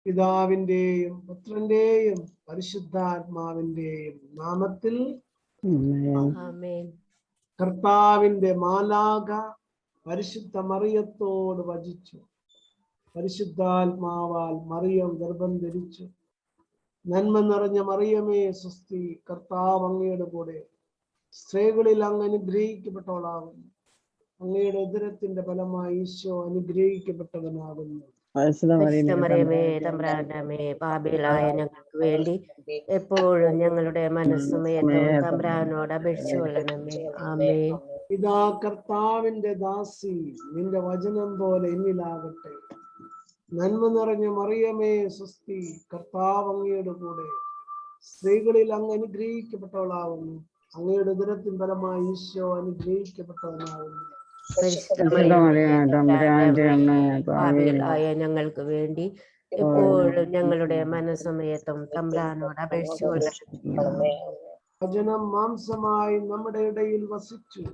പിതാവിന്റെയും പുത്രന്റെയും പരിശുദ്ധാത്മാവിന്റെയും നാമത്തിൽ ആമേൻ. കർത്താവിന്റെ മാലാഖ പരിശുദ്ധ മറിയത്തോട് വചിച്ചു. പരിശുദ്ധാത്മാവാൽ മറിയം ഗർഭം ധരിച്ചു. നന്മ നിറഞ്ഞ മറിയമേ സ്വസ്തി, കർത്താവ് അങ്ങയുടെ കൂടെ, സ്ത്രീകളിൽ അങ്ങ് അനുഗ്രഹിക്കപ്പെട്ടവളാകുന്നു. അങ്ങയുടെ ഉദരത്തിന്റെ ഫലമായി ഈശോ അനുഗ്രഹിക്കപ്പെട്ടവനാകുന്നു. പരിശുദ്ധമറിയമേ തമ്പുരാന്റെ അമ്മേ, പാപികളായ ഞങ്ങൾക്ക് വേണ്ടി എപ്പോഴും ഞങ്ങളുടെ മനസ്സമയത്തും തമ്പുരാനോട് അപേക്ഷിച്ചു കൊള്ളണമേ. ആമേൻ. ഇതാ കർത്താവിന്റെ ദാസി, നിന്റെ വചനം പോലെ എന്നിലാകട്ടെ. നന്മ നിറഞ്ഞ മറിയമേ സ്വസ്തി, കർത്താവ് അങ്ങയുടെ കൂടെ, സ്ത്രീകളിൽ അങ്ങ് അനുഗ്രഹിക്കപ്പെട്ടവളാകുന്നു. അങ്ങയുടെ ഉദരത്തിൻ ഫലമായി ഈശോ അനുഗ്രഹിക്കപ്പെട്ടവനാകുന്നു. പാപികളായ ഞങ്ങൾക്ക് വേണ്ടി എപ്പോഴും ഞങ്ങളുടെ മനസ്സമയത്തും തമ്പുരാനോട് അപേക്ഷിച്ചു കൊള്ളണമേ. വചനം മാംസമായി നമ്മുടെ ഇടയിൽ വസിച്ചു.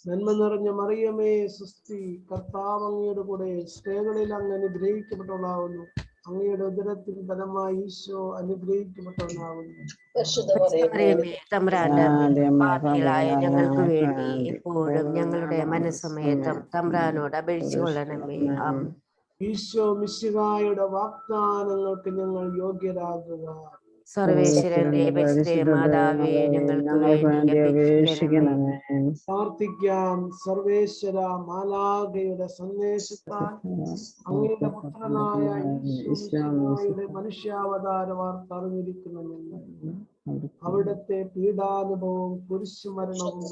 നന്മ നിറഞ്ഞ മറിയമേ സ്വസ്തി, കർത്താവ് അങ്ങയുടെ കൂടെ, സ്ത്രീകളിൽ അങ്ങ് അനുഗ്രഹിക്കപ്പെട്ടവളാകുന്നു. അങ്ങയുടെ ഉദരത്തിൻ ഫലമായി ഈശോ അനുഗ്രഹിക്കപ്പെട്ടവനാകുന്നു. തമ്പുരാന്റെ പാപികളായ ഞങ്ങൾക്ക് വേണ്ടി എപ്പോഴും ഞങ്ങളുടെ മനസ്സമയത്തും തമ്പുരാനോട് അപേക്ഷിച്ചു കൊള്ളണമേ. ഈശോ മിശിഹായുടെ വാഗ്ദാനങ്ങൾക്ക് ഞങ്ങൾ യോഗ്യരാകുക. സർവേശ്വരന്റെ പരിശുദ്ധ മാതാവേ, ഞങ്ങൾക്ക് വേണ്ടി അപേക്ഷിക്കണമേ. പ്രാർത്ഥിക്കാം. സർവേശ്വര മാലാഖയുടെ സന്ദേശത്താൽ അങ്ങയുടെ പുത്രനായ ഈശോയുടെ മനുഷ്യാവതാര വാർത്ത അറിഞ്ഞിരിക്കുന്ന ഞങ്ങൾ അവിടുത്തെ പീഡാനുഭവവും കുരിശുമരണവും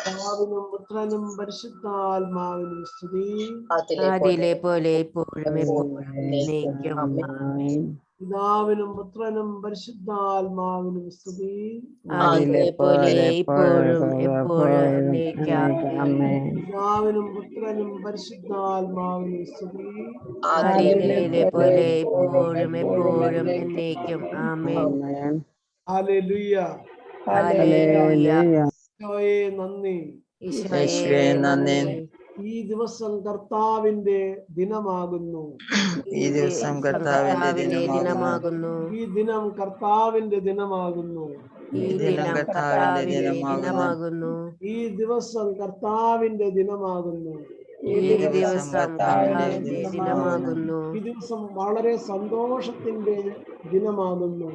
പിതാവിനും പുത്രനും പരിശുദ്ധാത്മാവിനും സ്തുതി. ആദിയിലെ പോലെ ഇപ്പോഴും എപ്പോഴും എന്നേക്കും. ആമേൻ. പിതാവിനും പുത്രനും പരിശുദ്ധാത്മാവിനും സ്തുതി. ആദിയിലെ പോലെ ഇപ്പോഴും എപ്പോഴും എന്നേക്കും. ആമേൻ. പിതാവിനും പുത്രനും പരിശുദ്ധാത്മാവിനും സ്തുതി. ആദിയിലെ പോലെ ഇപ്പോഴും എപ്പോഴും എന്നേക്കും. ആമേൻ. ഹല്ലേലൂയ. ഹല്ലേലൂയ. ഈശോയെ നന്ദി. ഈശോയെ നന്ദി. ഈ ദിവസം കർത്താവിന്റെ ദിനമാകുന്നു. ഈ ദിവസം കർത്താവിന്റെ ദിനമാകുന്നു. ഈ ദിനം കർത്താവിന്റെ ദിനമാകുന്നു. ഈ ദിനം കർത്താവിന്റെ ദിനമാകുന്നു. ഈ ദിവസം കർത്താവിന്റെ ദിനമാകുന്നു. ഈ ദിവസം കർത്താവിന്റെ ദിനമാകുന്നു. ഈ ദിവസം വളരെ സന്തോഷത്തിന്റെ ദിനമാകുന്നു.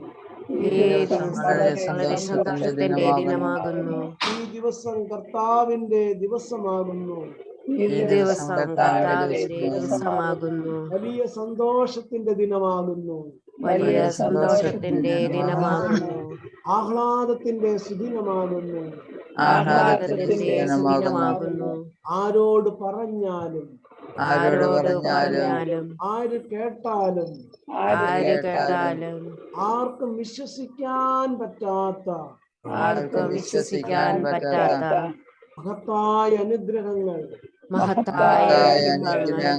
ഈ ദിവസം വളരെ സന്തോഷത്തിന്റെ ദിനമാകുന്നു. ഈ ദിവസം കർത്താവിന്റെ ദിവസമാകുന്നു. ഈ ദിവസം കർത്താവിന്റെ ദിവസമാകുന്നു. വലിയ സന്തോഷത്തിന്റെ ദിനമാകുന്നു. വലിയ സന്തോഷത്തിന്റെ ദിനമാകുന്നു. ആഹ്ലാദത്തിന്റെ സുദിനമാകുന്നു. ആഹ്ലാദത്തിന്റെ ദിനമാകുന്നു. ആരോട് പറഞ്ഞാലും ആര് കേട്ടാലും ആർക്കും വിശ്വസിക്കാൻ പറ്റാത്ത മഹത്തായ അനുഗ്രഹങ്ങൾ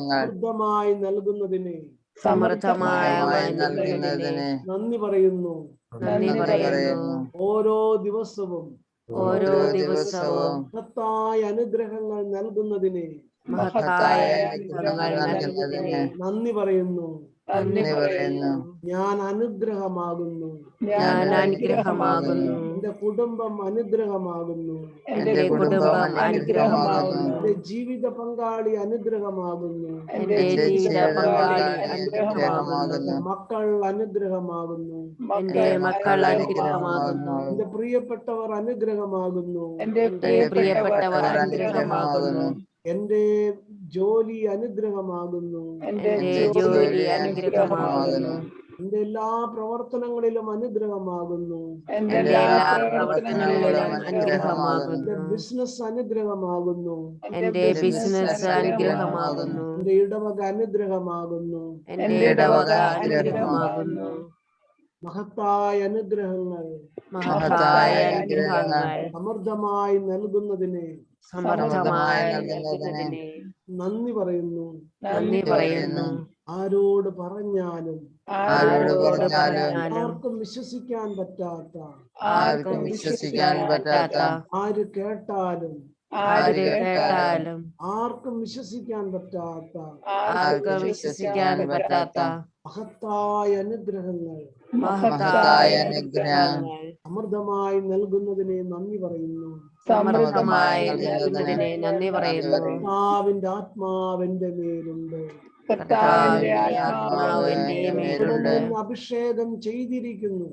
സമൃദ്ധമായി നൽകുന്നതിന് നന്ദി പറയുന്നു. ഓരോ ദിവസവും മഹത്തായ അനുഗ്രഹങ്ങൾ നൽകുന്നതിന് നന്ദി പറയുന്നു. ഞാൻ അനുഗ്രഹമാകുന്നു. എന്റെ കുടുംബം അനുഗ്രഹമാകുന്നു. എന്റെ ജീവിത പങ്കാളി അനുഗ്രഹമാകുന്നു. എന്റെ മക്കൾ അനുഗ്രഹമാകുന്നു. എന്റെ പ്രിയപ്പെട്ടവർ അനുഗ്രഹമാകുന്നു. എന്റെ ജോലി അനുഗ്രഹമാകുന്നു. എന്റെ എല്ലാ പ്രവർത്തനങ്ങളിലും അനുഗ്രഹമാകുന്നു. എന്റെ ബിസിനസ് അനുഗ്രഹമാകുന്നു. എന്റെ ഇടവക അനുഗ്രഹമാകുന്നു. മഹത്തായ അനുഗ്രഹങ്ങൾ സമൃദ്ധമായി നൽകുന്നതിന് നന്ദി പറയുന്നു. ആരോട് പറഞ്ഞാലും ആർക്കും വിശ്വസിക്കാൻ പറ്റാത്ത ആർക്കും വിശ്വസിക്കാൻ പറ്റാത്ത ആര് കേട്ടാലും ആർക്കും വിശ്വസിക്കാൻ പറ്റാത്ത ആർക്കും വിശ്വസിക്കാൻ പറ്റാത്ത മഹത്തായ അനുഗ്രഹങ്ങൾ അമൃതമായി നൽകുന്നതിനെ നന്ദി പറയുന്നു. സമൃദ്ധമായി നൽകുന്നതിനെ നന്ദി പറയുന്നു. കർത്താവിന്റെ ആത്മാവിന്റെ മേലുണ്ട്. അഭിഷേകം ചെയ്തിരിക്കുന്നു.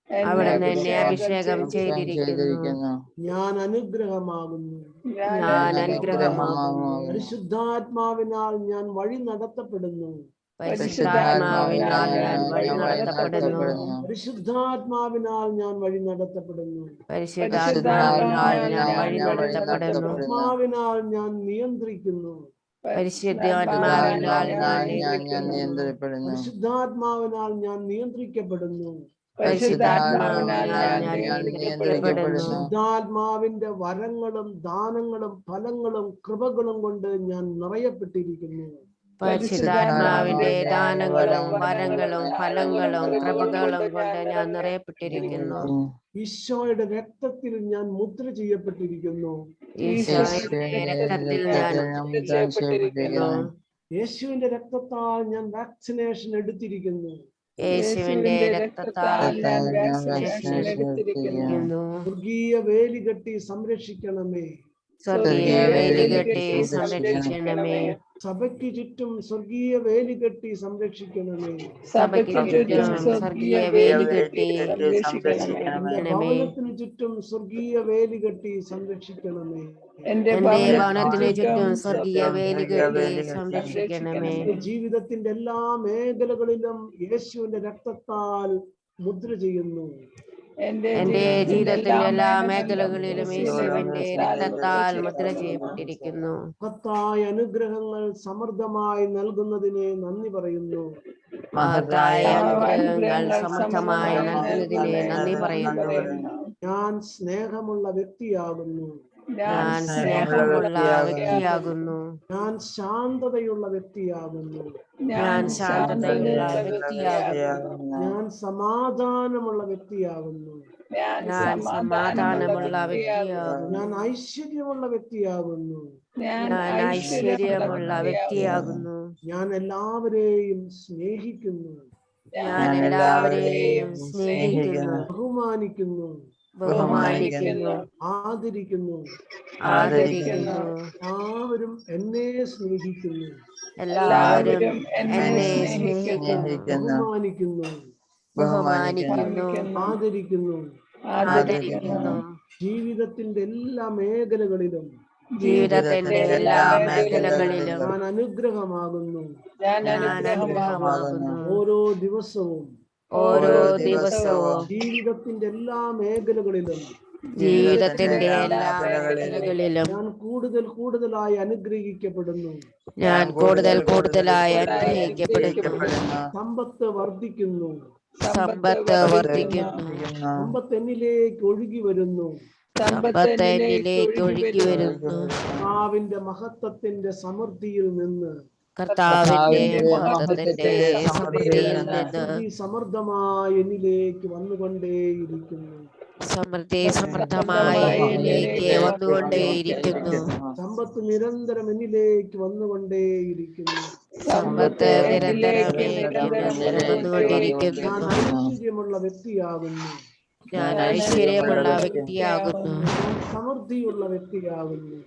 അവിടുന്ന് എന്നെ അഭിഷേകം ചെയ്തിരിക്കുന്നു. ഞാൻ അനുഗ്രഹമാകുന്നു. പരിശുദ്ധാത്മാവിനാൽ ഞാൻ വഴി നടത്തപ്പെടുന്നു. പരിശുദ്ധാത്മാവിനാൽ ഞാൻ വഴി നടത്തപ്പെടുന്നു. പരിശുദ്ധാത്മാവിനാൽ ഞാൻ വഴി നടത്തപ്പെടുന്നു. പരിശുദ്ധാത്മാവിനാൽ ഞാൻ വഴി നടത്തപ്പെടുന്നു. ആത്മാവിനാൽ ഞാൻ നിയന്ത്രിക്കുന്നു. പരിശുദ്ധാത്മാവിനാൽ ഞാൻ നിയന്ത്രിക്കപ്പെടുന്നു. പരിശുദ്ധാത്മാവിനാൽ ഞാൻ നിയന്ത്രിക്കപ്പെടുന്നു. പരിശുദ്ധാത്മാവിനാൽ ഞാൻ നിയന്ത്രിക്കപ്പെടുന്നു. പരിശുദ്ധാത്മാവിന്റെ വരങ്ങളും ദാനങ്ങളും ഫലങ്ങളും കൃപകളും കൊണ്ട് ഞാൻ നിറയപ്പെട്ടിരിക്കുന്നു. പരിശുദ്ധാത്മാവിന്റെ ദാനങ്ങളും വരങ്ങളും ഫലങ്ങളും കൃപകളും കൊണ്ട് ഞാൻ നിറയപ്പെട്ടിരിക്കുന്നു. ഈശോയുടെ രക്തത്തിൽ ഞാൻ മുദ്ര ചെയ്യപ്പെട്ടിരിക്കുന്നു. ഈശോയുടെ രക്തത്തിൽ ഞാൻ മുദ്ര ചെയ്യപ്പെട്ടിരിക്കുന്നു. യേശുവിന്റെ രക്തത്താൽ ഞാൻ വാക്സിനേഷൻ എടുത്തിരിക്കുന്നു. യേശുവിന്റെ രക്തത്താൽ ഞാൻ വാക്സിനേഷൻ എടുത്തിരിക്കുന്നു. സ്വർഗീയ വേലി കെട്ടി സംരക്ഷിക്കണമേ. സ്വർഗീയ വേലി കെട്ടി സംരക്ഷിക്കണമേ. സഭയ്ക്ക് ചുറ്റും സ്വർഗീയ വേലി കെട്ടി സംരക്ഷിക്കണമേ. സഭയ്ക്ക് ചുറ്റും സ്വർഗീയ വേലി കെട്ടി സംരക്ഷിക്കണമേ. ഭവനത്തിന് ചുറ്റും സ്വർഗീയ വേലി കെട്ടി സംരക്ഷിക്കണമേ. എന്റെ ഭവനത്തിന് ചുറ്റും സ്വർഗീയ വേലി കെട്ടി സംരക്ഷിക്കണമേ. ജീവിതത്തിന്റെ എല്ലാ മേഖലകളിലും യേശുവിന്റെ രക്തത്താൽ മുദ്ര ചെയ്യുന്നു. എന്റെ ജീവിതത്തിന്റെ എല്ലാ മേഖലകളിലും യേശുവിന്റെ രക്തത്താൽ മുദ്ര ചെയ്യപ്പെട്ടിരിക്കുന്നു. മഹത്തായ അനുഗ്രഹങ്ങൾ സമൃദ്ധമായി നൽകുന്നതിനെ നന്ദി പറയുന്നു. മഹത്തായ അനുഗ്രഹങ്ങൾ സമൃദ്ധമായി നൽകുന്നതിനെ നന്ദി പറയുന്നു. ഞാൻ സ്നേഹമുള്ള വ്യക്തിയാകുന്നു. ഞാൻ സ്നേഹമുള്ള വ്യക്തിയാകുന്നു. ഞാൻ ശാന്തതയുള്ള വ്യക്തിയാകുന്നു. ഞാൻ ശാന്തതയുള്ള വ്യക്തിയാകുന്നു. ഞാൻ സമാധാനമുള്ള വ്യക്തിയാകുന്നു. ഞാൻ സമാധാനമുള്ള വ്യക്തിയാകുന്നു. ഞാൻ ഐശ്വര്യമുള്ള വ്യക്തിയാകുന്നു. ഞാൻ ഐശ്വര്യമുള്ള വ്യക്തിയാകുന്നു. ഞാൻ എല്ലാവരെയും സ്നേഹിക്കുന്നു. ഞാൻ എല്ലാവരെയും സ്നേഹിക്കുന്നു, ബഹുമാനിക്കുന്നു, ആദരിക്കുന്നു. എല്ലാവരും എന്നെ സ്നേഹിക്കുന്നു. എല്ലാവരും എന്നെ സ്നേഹിക്കുന്നു, ബഹുമാനിക്കുന്നു, ആദരിക്കുന്നു. ആദരിക്കുന്നു. ജീവിതത്തിന്റെ എല്ലാ മേഖലകളിലും ഞാൻ അനുഗ്രഹമാകുന്നു. ഓരോ ദിവസവും ജീവിതത്തിന്റെ എല്ലാ മേഖലകളിലും ഞാൻ കൂടുതലായി അനുഗ്രഹിക്കപ്പെടുന്നു. സമ്പത്ത് വർദ്ധിക്കുന്നു. സമ്പത്ത് എന്നിലേക്ക് ഒഴുകി വരുന്നു. കർത്താവിന്റെ മഹത്വത്തിന്റെ സമൃദ്ധിയിൽ നിന്ന് സമൃദ്ധമായി എന്നിലേക്ക് വന്നുകൊണ്ടേയിരിക്കുന്നു. സമ്പത്ത് നിരന്തരം എന്നിലേക്ക് വന്നുകൊണ്ടേയിരിക്കുന്നു. ഞാൻ ഐശ്വര്യമുള്ള വ്യക്തിയാകുന്നു. സമൃദ്ധിയുള്ള വ്യക്തിയാകുന്നു.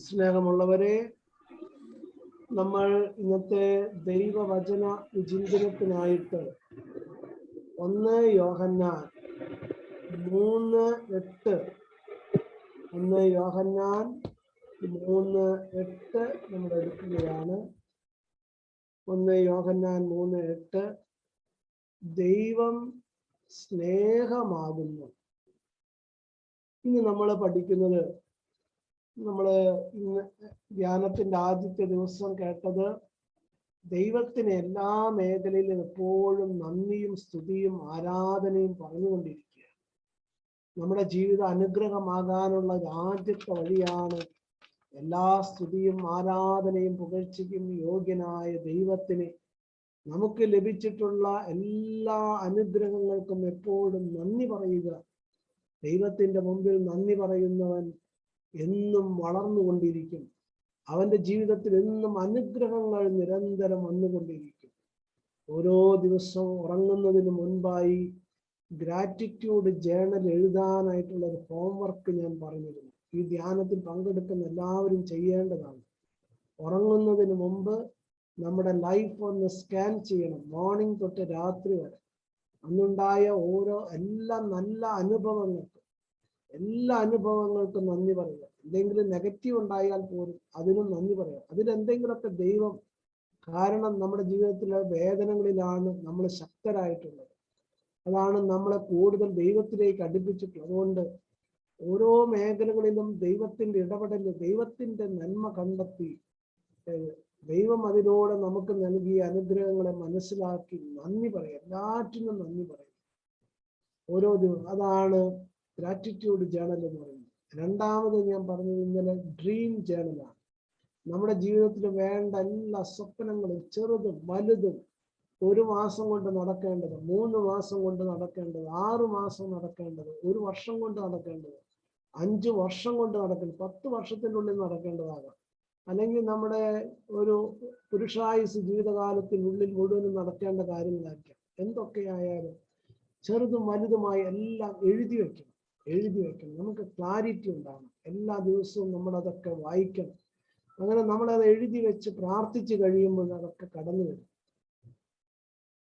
സ്നേഹമുള്ളവരെ, നമ്മൾ ഇന്നത്തെ ദൈവവചന വിചിന്തനത്തിനായിട്ട് 1 യോഹന്നാൻ 3:8 1 യോഹന്നാൻ 3:8 നമ്മൾ എടുക്കുകയാണ്. 1 യോഹന്നാൻ 3:8 ദൈവം സ്നേഹമാകുന്നു. ഇനി നമ്മൾ പഠിക്കുന്നത്, നമ്മൾ ഇന്ന് ധ്യാനത്തിന്റെ ആദ്യത്തെ ദിവസം കേട്ടത് ദൈവത്തിന് എല്ലാ മേഖലയിലും എപ്പോഴും നന്ദിയും സ്തുതിയും ആരാധനയും പറഞ്ഞുകൊണ്ടിരിക്കുക. നമ്മുടെ ജീവിത അനുഗ്രഹമാകാനുള്ള ആദ്യത്തെ വഴിയാണ് എല്ലാ സ്തുതിയും ആരാധനയും പുകഴ്ചയ്ക്കും യോഗ്യനായ ദൈവത്തിന് നമുക്ക് ലഭിച്ചിട്ടുള്ള എല്ലാ അനുഗ്രഹങ്ങൾക്കും എപ്പോഴും നന്ദി പറയുക. ദൈവത്തിന്റെ മുമ്പിൽ നന്ദി പറയുന്നവൻ എന്നും വളർന്നുകൊണ്ടിരിക്കും. അവന്റെ ജീവിതത്തിൽ എന്നും അനുഗ്രഹങ്ങൾ നിരന്തരം വന്നുകൊണ്ടിരിക്കും. ഓരോ ദിവസവും ഉറങ്ങുന്നതിന് മുൻപായി ഗ്രാറ്റിറ്റ്യൂഡ് ജേണൽ എഴുതാനായിട്ടുള്ള ഒരു ഹോംവർക്ക് ഞാൻ പറഞ്ഞിരുന്നു. ഈ ധ്യാനത്തിൽ പങ്കെടുക്കുന്ന എല്ലാവരും ചെയ്യേണ്ടതാണ്. ഉറങ്ങുന്നതിന് മുമ്പ് നമ്മുടെ ലൈഫ് ഒന്ന് സ്കാൻ ചെയ്യണം. മോർണിംഗ് തൊട്ട് രാത്രി വരെ അന്നുണ്ടായ എല്ലാ നല്ല അനുഭവങ്ങൾക്കും നന്ദി പറയുക. എന്തെങ്കിലും നെഗറ്റീവ് ഉണ്ടായാൽ പോലും അതിനും നന്ദി പറയുക. അതിലെന്തെങ്കിലുമൊക്കെ ദൈവം, കാരണം നമ്മുടെ ജീവിതത്തിലെ വേദനകളിലാണ് നമ്മൾ ശക്തരായിട്ടുള്ളത്. അതാണ് നമ്മളെ കൂടുതൽ ദൈവത്തിലേക്ക് അടുപ്പിച്ചിട്ടുള്ളത്. അതുകൊണ്ട് ഓരോ മേഖലകളിലും ദൈവത്തിന്റെ ഇടപെടൽ, ദൈവത്തിന്റെ നന്മ കണ്ടെത്തി ദൈവം അതിലൂടെ നമുക്ക് നൽകിയ അനുഗ്രഹങ്ങളെ മനസ്സിലാക്കി നന്ദി പറയാം. എല്ലാറ്റിനും നന്ദി പറയും ഓരോ ദിവസം. അതാണ് ഗ്രാറ്റിറ്റ്യൂഡ് ജേണൽ എന്ന് പറയുന്നത്. രണ്ടാമത് ഞാൻ പറഞ്ഞത് ഇന്നലെ ഡ്രീം ജേണലാണ്. നമ്മുടെ ജീവിതത്തിൽ വേണ്ട എല്ലാ സ്വപ്നങ്ങളും, ചെറുതും വലുതും, 1 മാസം കൊണ്ട് നടക്കേണ്ടത്, 3 മാസം കൊണ്ട് നടക്കേണ്ടത്, 6 മാസം നടക്കേണ്ടത്, 1 വർഷം കൊണ്ട് നടക്കേണ്ടത്, 5 വർഷം കൊണ്ട് നടക്കേണ്ടത്, 10 വർഷത്തിനുള്ളിൽ നടക്കേണ്ടതാകാം. അല്ലെങ്കിൽ നമ്മുടെ ഒരു പുരുഷായുസ് ജീവിതകാലത്തിനുള്ളിൽ മുഴുവനും നടക്കേണ്ട കാര്യങ്ങളായിരിക്കാം. എന്തൊക്കെയായാലും ചെറുതും വലുതുമായ എല്ലാം എഴുതി വെക്കണം. നമുക്ക് ക്ലാരിറ്റി ഉണ്ടാകണം. എല്ലാ ദിവസവും നമ്മളതൊക്കെ വായിക്കണം. അങ്ങനെ നമ്മളത് എഴുതി വെച്ച് പ്രാർത്ഥിച്ചു കഴിയുമ്പോൾ അതൊക്കെ കടന്നു വരും.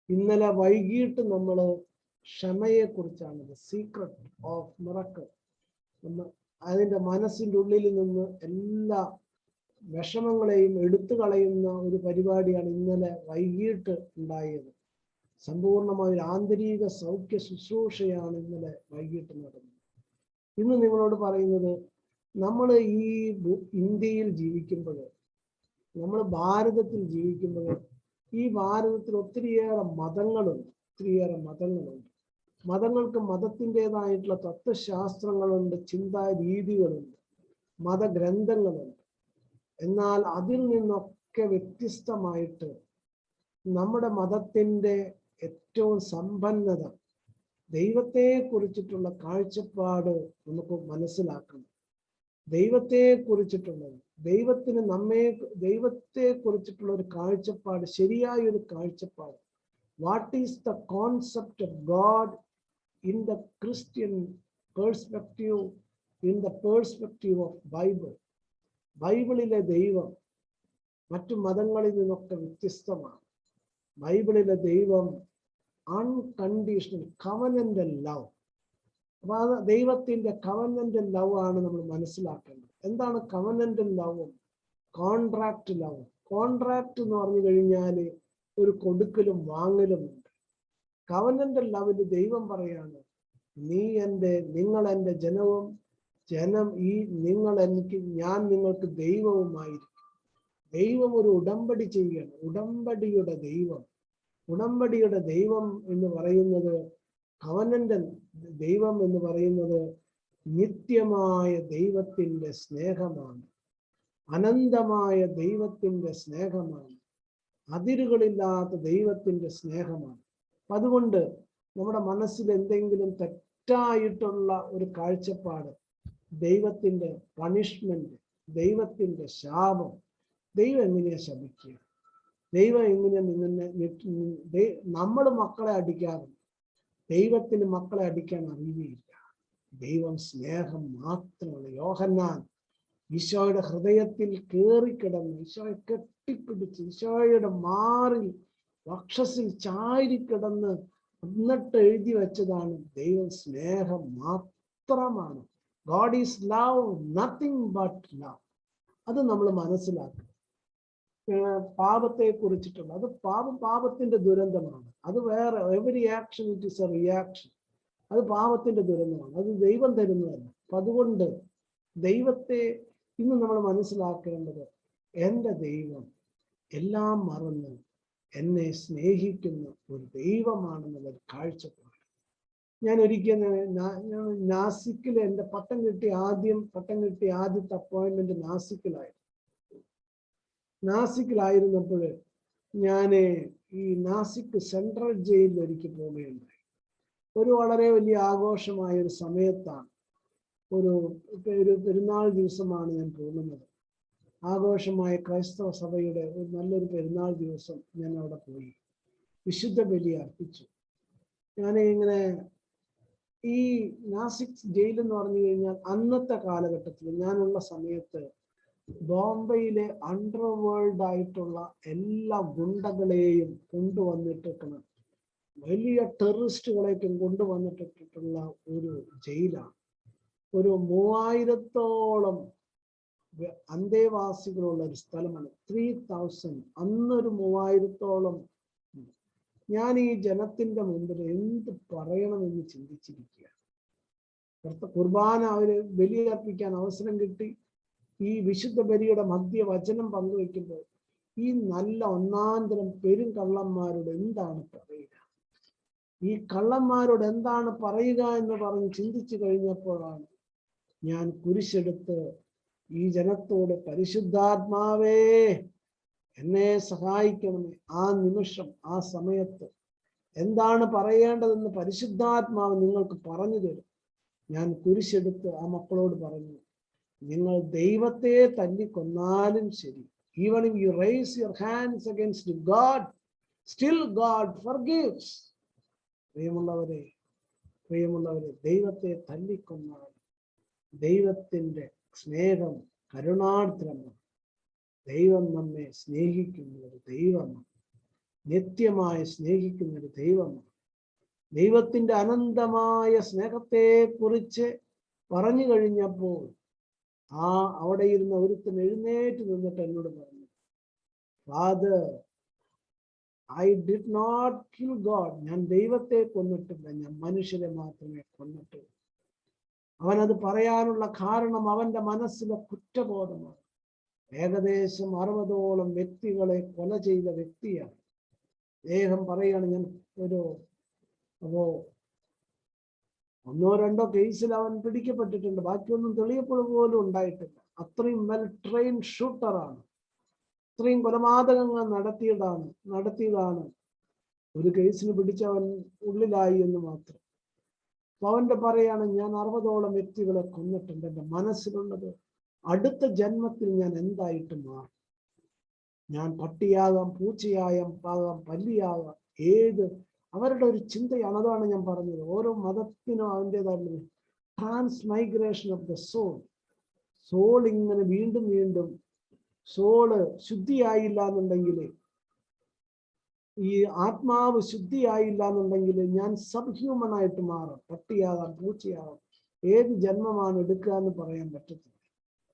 ഇന്നലെ വൈകിട്ട് നമ്മൾ ക്ഷമയെ കുറിച്ചാണ്, സീക്രട്ട് ഓഫ് മിറക്കിൾ. അതിൻ്റെ മനസ്സിൻ്റെ ഉള്ളിൽ നിന്ന് എല്ലാ വിഷമങ്ങളെയും എടുത്തു കളയുന്ന ഒരു പരിപാടിയാണ് ഇന്നലെ വൈകിട്ട് ഉണ്ടായത്. സമ്പൂർണമായ ഒരു ആന്തരിക സൗഖ്യ ശുശ്രൂഷയാണ് ഇന്നലെ വൈകിട്ട് നടന്നത്. ഇന്ന് നിങ്ങളോട് പറയുന്നത്, നമ്മൾ ഈ ഇന്ത്യയിൽ ജീവിക്കുമ്പോൾ, നമ്മൾ ഭാരതത്തിൽ ജീവിക്കുമ്പോൾ, ഈ ഭാരതത്തിൽ ഒത്തിരിയേറെ മതങ്ങളുണ്ട്. മതങ്ങൾക്ക് മതത്തിൻ്റെതായിട്ടുള്ള തത്വശാസ്ത്രങ്ങളുണ്ട്, ചിന്താ രീതികളുണ്ട്, മതഗ്രന്ഥങ്ങളുണ്ട്. എന്നാൽ അതിൽ നിന്നൊക്കെ വ്യത്യസ്തമായിട്ട് നമ്മുടെ മതത്തിൻ്റെ ഏറ്റവും സമ്പന്നത, ദൈവത്തെ കുറിച്ചിട്ടുള്ള കാഴ്ചപ്പാട് നമുക്ക് മനസ്സിലാക്കണം. ദൈവത്തെ കുറിച്ചിട്ടുള്ളത്, ദൈവത്തെ കുറിച്ചിട്ടുള്ള ഒരു കാഴ്ചപ്പാട്, ശരിയായ ഒരു കാഴ്ചപ്പാട്. What is the concept of God in the Christian perspective, in the perspective of Bible. ബൈബിളിലെ ദൈവം മറ്റു മതങ്ങളിൽ നിന്നൊക്കെ വ്യത്യസ്തമാണ്. ബൈബിളിലെ ദൈവം അൺകണ്ടീഷണൽ കവനന്റൽ ലവ്. അപ്പൊ അത് ദൈവത്തിന്റെ കവനന്റൽ ലവ് ആണ് നമ്മൾ മനസ്സിലാക്കേണ്ടത്. എന്താണ് കവനന്റൽ ലവും കോൺട്രാക്ട് ലവും? കോൺട്രാക്ട് എന്ന് പറഞ്ഞു കഴിഞ്ഞാൽ ഒരു കൊടുക്കലും വാങ്ങലും ഉണ്ട്. കവനന്റൽ ലവില് ദൈവം പറയാണ്, നിങ്ങൾ എൻ്റെ ജനവും, ജനം നിങ്ങൾ എനിക്ക്, ഞാൻ നിങ്ങൾക്ക് ദൈവവുമായിരിക്കും. ദൈവം ഒരു ഉടമ്പടി ചെയ്യുകയാണ്. ഉടമ്പടിയുടെ ദൈവം എന്ന് പറയുന്നത്, കവനന്റൽ ദൈവം എന്ന് പറയുന്നത് നിത്യമായ ദൈവത്തിന്റെ സ്നേഹമാണ്, അനന്തമായ ദൈവത്തിന്റെ സ്നേഹമാണ്, അതിരുകളില്ലാത്ത ദൈവത്തിന്റെ സ്നേഹമാണ്. അതുകൊണ്ട് നമ്മുടെ മനസ്സിൽ എന്തെങ്കിലും തെറ്റായിട്ടുള്ള ഒരു കാഴ്ചപ്പാട്, ദൈവത്തിന്റെ പണിഷ്മെന്റ്, ദൈവത്തിന്റെ ശാപം, ദൈവം എങ്ങനെയാ ശപിക്കുക, ദൈവം എങ്ങനെയാ നമ്മൾ മക്കളെ അടിക്കാറുണ്ട്, ദൈവത്തിന് മക്കളെ അടിക്കാൻ അറിയുകയില്ല. ദൈവം സ്നേഹം മാത്രമാണ്. യോഹന്നാൻ ഈശോയുടെ ഹൃദയത്തിൽ കയറിക്കിടന്ന്, ഈശോയെ കെട്ടിപ്പിടിച്ച്, ഈശോയുടെ മാറിൽ വക്ഷസിൽ ചാരിക്കിടന്ന് എന്നിട്ട് എഴുതി വെച്ചതാണ്, ദൈവം സ്നേഹം മാത്രമാണ്. God is love, nothing but love. അത് നമ്മൾ മനസ്സിലാക്കുക. പാപത്തെ കുറിച്ചിട്ടുള്ള അത് പാപത്തിന്റെ ദുരന്തമാണ്. അത് വേറെ, every action it is A reaction. അത് പാപത്തിന്റെ ദുരന്തമാണ്, അത് ദൈവം തരുന്നതല്ല. അപ്പൊ അതുകൊണ്ട് ദൈവത്തെ ഇന്ന് നമ്മൾ മനസ്സിലാക്കേണ്ടത്, എൻ്റെ ദൈവം എല്ലാം മറന്ന് എന്നെ സ്നേഹിക്കുന്ന ഒരു ദൈവമാണെന്നുള്ള കാഴ്ചപ്പാട്. ഞാൻ ഒരിക്കൽ നാസിക്കിൽ എൻ്റെ പട്ടം കിട്ടിയ ആദ്യത്തെ അപ്പോയിന്റ്മെന്റ് നാസിക്കിലായിരുന്നപ്പോൾ ഞാൻ ഈ നാസിക് സെൻട്രൽ ജയിലിൽ ഒരിക്കൽ പോവുകയുണ്ടായി. ഒരു വളരെ വലിയ ആഘോഷമായ ഒരു സമയത്താണ്, ഒരു പെരുന്നാൾ ദിവസമാണ് ഞാൻ പോകുന്നത്. ആഘോഷമായ ക്രൈസ്തവ സഭയുടെ ഒരു നല്ലൊരു പെരുന്നാൾ ദിവസം ഞാൻ അവിടെ പോയി വിശുദ്ധ ബലി അർപ്പിച്ചു. ഞാൻ ഇങ്ങനെ ഈ നാസിക് ജയിൽ എന്ന് പറഞ്ഞു കഴിഞ്ഞാൽ അന്നത്തെ കാലഘട്ടത്തിൽ ഞാനുള്ള സമയത്ത് ബോംബെയിലെ അണ്ടർവേൾഡ് ആയിട്ടുള്ള എല്ലാ ഗുണ്ടകളെയും കൊണ്ടുവന്നിട്ടിരിക്കുന്ന വലിയ ടെററിസ്റ്റുകളേക്കും കൊണ്ടുവന്നിട്ടിട്ടുള്ള ഒരു ജയിലാണ്. ഒരു 3000-ഓളം അന്തേവാസികളുള്ള ഒരു സ്ഥലമാണ്. 3000. അന്നൊരു 3000-ഓളം. ഞാൻ ഈ ജനത്തിന്റെ മുമ്പിൽ എന്ത് പറയണമെന്ന് ചിന്തിച്ചിരിക്കുക. കുർബാന അവര് ബലിയർപ്പിക്കാൻ അവസരം കിട്ടി. ഈ വിശുദ്ധ ബലിയുടെ മധ്യവചനം പങ്കുവെക്കുമ്പോൾ ഈ നല്ല ഒന്നാന്തരം പെരുങ്കള്ളന്മാരോട് എന്താണ് പറയുക, ഈ കള്ളന്മാരോട് എന്താണ് പറയുക എന്ന് പറഞ്ഞ് ചിന്തിച്ചു കഴിഞ്ഞപ്പോഴാണ് ഞാൻ കുരിശെടുത്ത് ഈ ജനത്തോട് പരിശുദ്ധാത്മാവേ എന്നെ സഹായിക്കണമേ. ആ നിമിഷം, ആ സമയത്ത് എന്താണ് പറയേണ്ടതെന്ന് പരിശുദ്ധാത്മാവ് നിങ്ങൾക്ക് പറഞ്ഞു തരും. ഞാൻ കുരിശെടുത്ത് ആ മക്കളോട് പറഞ്ഞു, നിങ്ങൾ ദൈവത്തെ തല്ലിക്കൊന്നാലും ശരി, even if you raise your hands against God, still God forgives. പ്രിയമുള്ളവരെ, ദൈവത്തെ തല്ലിക്കൊന്നാൽ ദൈവത്തിന്റെ സ്നേഹം കരുണാർദ്രമാണ്. ദൈവം നമ്മെ സ്നേഹിക്കുന്ന ഒരു ദൈവമാണ്, നിത്യമായി സ്നേഹിക്കുന്ന ഒരു ദൈവമാണ്. ദൈവത്തിന്റെ അനന്തമായ സ്നേഹത്തെ കുറിച്ച് പറഞ്ഞു കഴിഞ്ഞപ്പോൾ അവിടെ ഇരുന്ന ഒരുത്തൻ എഴുന്നേറ്റ് നിന്നിട്ട് എന്നോട് പറഞ്ഞു, father, I did not kill God. ഞാൻ ദൈവത്തെ കൊന്നിട്ടില്ല, ഞാൻ മനുഷ്യരെ മാത്രമേ കൊന്നിട്ടുള്ളൂ. അവനത് പറയാനുള്ള കാരണം അവന്റെ മനസ്സിലെ കുറ്റബോധമാണ്. ഏകദേശം 60ഓളം വ്യക്തികളെ കൊല ചെയ്ത വ്യക്തിയാണ്. അദ്ദേഹം പറയാണ്, ഞാൻ അപ്പോ 1-2 കേസിൽ അവൻ പിടിക്കപ്പെട്ടിട്ടുണ്ട്, ബാക്കിയൊന്നും തെളിയപ്പെടുക പോലും ഉണ്ടായിട്ടില്ല. അത്രയും വെൽ ട്രെയിൻ ഷൂട്ടറാണ്, അത്രയും കൊലപാതകങ്ങൾ നടത്തിയതാണ്. ഒരു കേസിന് പിടിച്ചവൻ ഉള്ളിലായി എന്ന് മാത്രം. അപ്പൊ അവന്റെ പറയാണ്, ഞാൻ 60ഓളം വ്യക്തികളെ കൊന്നിട്ടുണ്ട്. എൻ്റെ മനസ്സിലുള്ളത് അടുത്ത ജന്മത്തിൽ ഞാൻ എന്തായിട്ട് മാറും. ഞാൻ പട്ടിയാകാം, പൂച്ചയാകാം, പല്ലിയാകാം, അവരുടെ ഒരു ചിന്തയാണ്. അതാണ് ഞാൻ പറഞ്ഞത്, ഓരോ മതത്തിനും അതിൻ്റെതായ ട്രാൻസ്മൈഗ്രേഷൻ ഓഫ് ദ സോൾ ഇങ്ങനെ വീണ്ടും സോള് ശുദ്ധിയായില്ല എന്നുണ്ടെങ്കിൽ, ഈ ആത്മാവ് ശുദ്ധിയായില്ല എന്നുണ്ടെങ്കിൽ ഞാൻ സബ് ഹ്യൂമൻ ആയിട്ട് മാറും. പട്ടിയാകാം, പൂച്ചയാകാം, ഏത് ജന്മമാണ് എടുക്കുക എന്ന് പറയാൻ പറ്റത്തില്ല.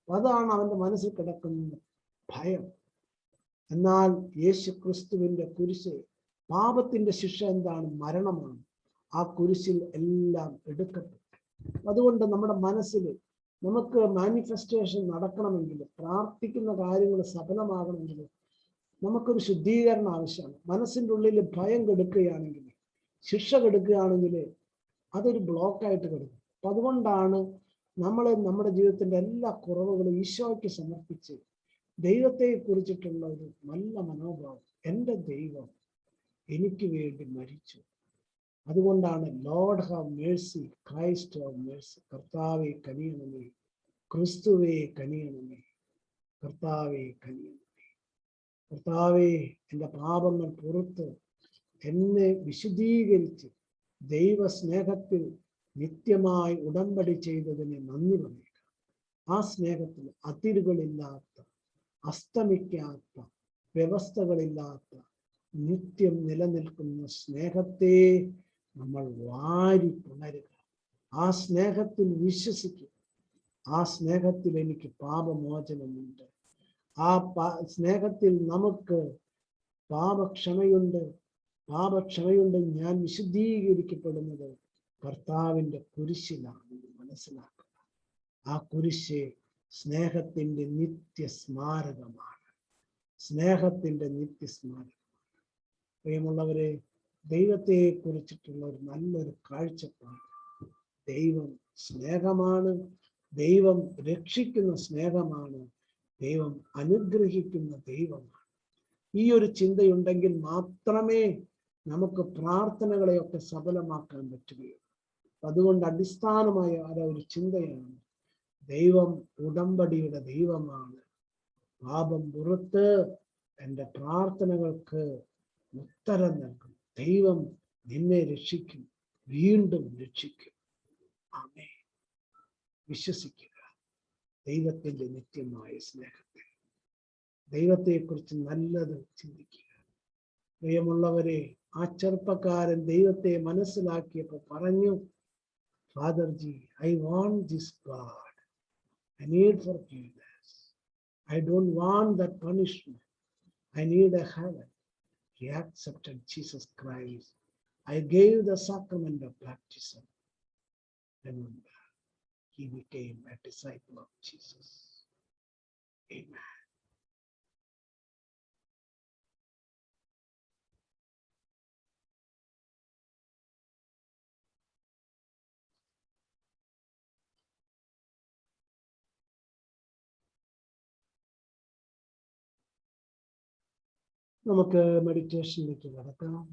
അതാണ് അവന്റെ മനസ്സിൽ കിടക്കുന്ന ഭയം. എന്നാൽ യേശു ക്രിസ്തുവിന്റെ കുരിശ്, പാപത്തിന്റെ ശിക്ഷ എന്താണ്? മരണമാണ്. ആ കുരിശിൽ എല്ലാം എടുക്കപ്പെട്ടു. അതുകൊണ്ട് നമ്മുടെ മനസ്സിൽ നമുക്ക് മാനിഫെസ്റ്റേഷൻ നടക്കണമെങ്കിൽ, പ്രാർത്ഥിക്കുന്ന കാര്യങ്ങൾ സഫലമാകണമെങ്കിൽ നമുക്കൊരു ശുദ്ധീകരണം ആവശ്യമാണ്. മനസ്സിൻ്റെ ഉള്ളിൽ ഭയം കെടുക്കുകയാണെങ്കിൽ, ശിക്ഷ കെടുക്കുകയാണെങ്കിൽ അതൊരു ബ്ലോക്കായിട്ട് കിടക്കും. അപ്പൊ അതുകൊണ്ടാണ് നമ്മൾ നമ്മുടെ ജീവിതത്തിന്റെ എല്ലാ കുറവുകളും ഈശോയ്ക്ക് സമർപ്പിച്ച് ദൈവത്തെ കുറിച്ചിട്ടുള്ള ഒരു നല്ല മനോഭാവം, എൻ്റെ ദൈവം എനിക്ക് വേണ്ടി മരിച്ചു. അതുകൊണ്ടാണ് Lord have Mercy, Christ have Mercy. കർത്താവെ കനിയണമേ, ക്രിസ്തുവേ കനിയണമേ, കർത്താവെ കനിയണമേ. കർത്താവെ, എൻ്റെ പാപങ്ങൾ പുറത്ത് എന്നെ വിശുദ്ധീകരിച്ച് ദൈവസ്നേഹത്തിൽ നിത്യമായി ഉടമ്പടി ചെയ്തതിന് നന്ദി പറയുക. ആ സ്നേഹത്തിൽ അതിരുകളില്ലാത്ത, അസ്തമിക്കാത്ത, വ്യവസ്ഥകളില്ലാത്ത, നിത്യം നിലനിൽക്കുന്ന സ്നേഹത്തെ നമ്മൾ വാരി പുണരുക. ആ സ്നേഹത്തിൽ വിശ്വസിക്കുക. ആ സ്നേഹത്തിൽ എനിക്ക് പാപമോചനമുണ്ട്. ആ സ്നേഹത്തിൽ നമുക്ക് പാപക്ഷമയുണ്ട്. ഞാൻ വിശുദ്ധീകരിക്കപ്പെടുന്നത് കർത്താവിൻ്റെ കുരിശിലാണ്. മനസ്സിലാക്കുക, ആ കുരിശ് സ്നേഹത്തിൻ്റെ നിത്യസ്മാരകമാണ്. സ്നേഹത്തിന്റെ നിത്യസ്മരണം. പ്രിയമുള്ളവരെ, ദൈവത്തെ കുറിച്ചിട്ടുള്ള ഒരു നല്ലൊരു കാഴ്ചപ്പാട്. ദൈവം സ്നേഹമാണ്, ദൈവം രക്ഷിക്കുന്ന സ്നേഹമാണ്, ദൈവം അനുഗ്രഹിക്കുന്ന ദൈവമാണ്. ഈ ഒരു ചിന്തയുണ്ടെങ്കിൽ മാത്രമേ നമുക്ക് പ്രാർത്ഥനകളെയൊക്കെ സഫലമാക്കാൻ പറ്റുകയുള്ളൂ. അതുകൊണ്ട് അടിസ്ഥാനമായ ഒരു ചിന്തയാണ്, ദൈവം ഉടമ്പടിയുടെ ദൈവമാണ്. പാപം പുറത്ത് എൻ്റെ പ്രാർത്ഥനകൾക്ക് ഉത്തരം നൽകും. ദൈവം നിന്നെ രക്ഷിക്കും, വീണ്ടും രക്ഷിക്കും. ആമേൻ. വിശ്വസിക്കുക ദൈവത്തിന്റെ നിത്യമായ സ്നേഹത്തെ, ദൈവത്തെക്കുറിച്ച് നല്ലത് ചിന്തിക്കുക. പ്രിയമുള്ളവരെ, ആ ചെറുപ്പക്കാരൻ ദൈവത്തെ മനസ്സിലാക്കിയപ്പോൾ പറഞ്ഞു, ഫാദർജി, I want this God, I need forgiveness, I don't want that punishment, I need a heaven. He accepted Jesus Christ. I gave the sacrament of baptism. Remember, he became a disciple of Jesus. Amen. നമുക്ക് മെഡിറ്റേഷനിലേക്ക് കടക്കാം.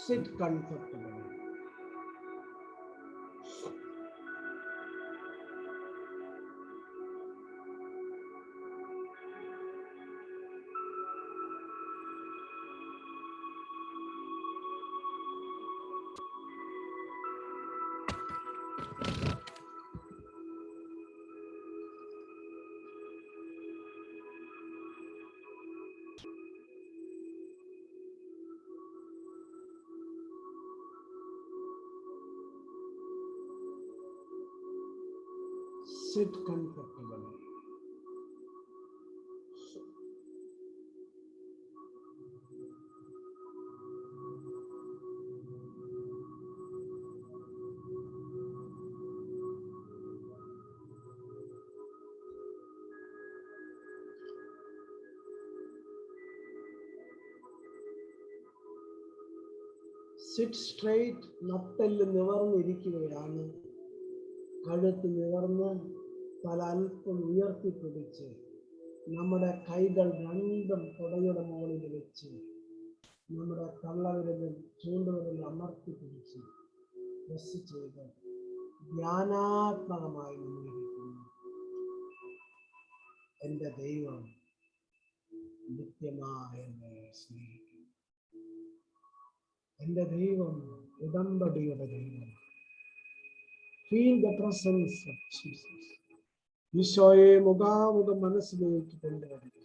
Sit comfortably. Sit comfortably. Sit straight. നട്ടെല്ല് നിവർന്നിരിക്കുകയാണ്. കഴുത്ത് നിവർന്ന് തല അല്പം ഉയർത്തിപ്പിടിച്ച് നമ്മുടെ കൈകൾ രണ്ടും തുടയുടെ മുകളിൽ വെച്ച് നമ്മുടെ തള്ളവിരലും ചൂണ്ടുവിരലും അമർത്തി പിടിച്ച് പ്രസ് ചെയ്ത് ധ്യാനാത്മകമായി നമ്മളിരിക്കുന്നു. എൻ്റെ ദൈവം നിത്യമായി എന്നെ സ്നേഹിക്കുന്നു. എൻ്റെ ദൈവം ഉടമ്പടിയുടെ ദൈവം. Feel the presence of Jesus. ഈശോയെ മുഖാമുഖം മനസ്സിലേക്ക് കൊണ്ടുവരിക.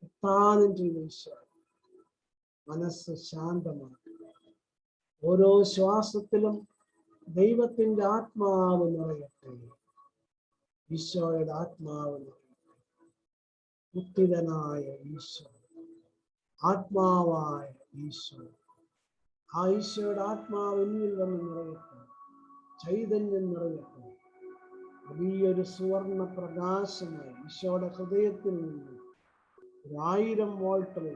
എത്താനും ചെയ്ത ഈശോ മനസ്സ് ശാന്തമാക്കുക. ഓരോ ശ്വാസത്തിലും ദൈവത്തിന്റെ ആത്മാവ് നിറയട്ടെ. ഈശോയുടെ ആത്മാവ് നിറയട്ടെ. പുത്തിരനായ ഈശോ, ആത്മാവായ ഈശോ, ആ ഈശോയുടെ ആത്മാവ് എന്നിൽ വന്ന് നിറയട്ടെ. ചൈതന്യം നിറയട്ടെ. വലിയൊരു സുവർണ പ്രകാശമായി ഈശോയുടെ ഹൃദയത്തിൽ നിന്ന് 1000 വോൾട്ടുള്ള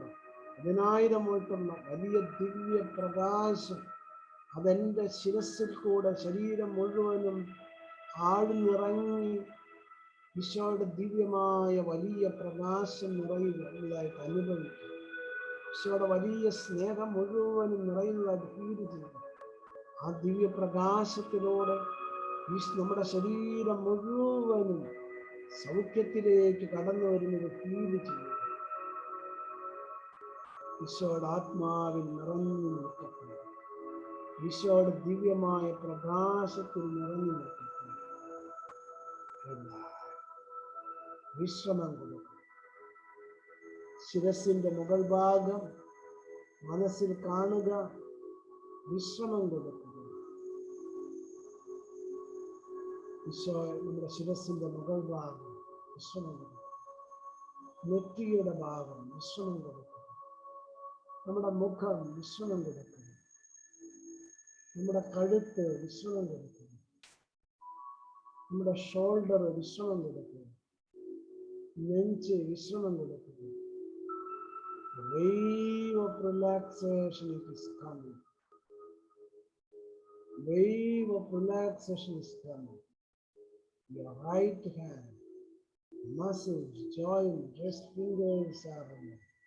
10,000 വോൾട്ടുള്ള വലിയ ദിവ്യ പ്രകാശം അതെന്റെ ശിരസിൽ കൂടെ ശരീരം മുഴുവനും ആഴ്ന്നിറങ്ങി ഈശോയുടെ ദിവ്യമായ വലിയ പ്രകാശം നിറയുന്നതായിട്ട് അനുഭവിക്കും. ഈശോയുടെ വലിയ സ്നേഹം മുഴുവനും നിറയുന്നതായിട്ട് ഫീൽ ചെയ്യും. ആ ദിവ്യ പ്രകാശത്തിലൂടെ നമ്മുടെ ശരീരം മുഴുവനും സൗഖ്യത്തിലേക്ക് കടന്നു വരുന്നത് ഫീൽ ചെയ്യുക. ഈശോയുടെ ആത്മാവിൽ നിറഞ്ഞു നിൽക്കട്ടെ. ഈശോയുടെ ദിവ്യമായ പ്രകാശത്തിൽ നിറഞ്ഞു നിൽക്കട്ടെ. വിശ്രമം കൊടുക്കും. ശിരസിന്റെ മുകൾ ഭാഗം മനസ്സിൽ കാണുക, വിശ്രമം കൊടുക്കുക. ഈശോ നമ്മുടെ ശിരസിന്റെ മുകൾ ഭാഗം വിശ്രമം കൊടുക്കുക, നെറ്റിയുടെ ഭാഗം വിശ്രമം കൊടുക്കുക, നമ്മുടെ മുഖം വിശ്രമം കൊടുക്കുക, നമ്മുടെ കഴുത്ത് വിശ്രമം കൊടുക്കുക, നമ്മുടെ ഷോൾഡർ വിശ്രമം കൊടുക്കുക, നെഞ്ച് വിശ്രമം കൊടുക്കുക. The wave of relaxation is coming. Wave of relaxation is coming. Your right hand, muscles, joint, wrist, fingers are relaxed.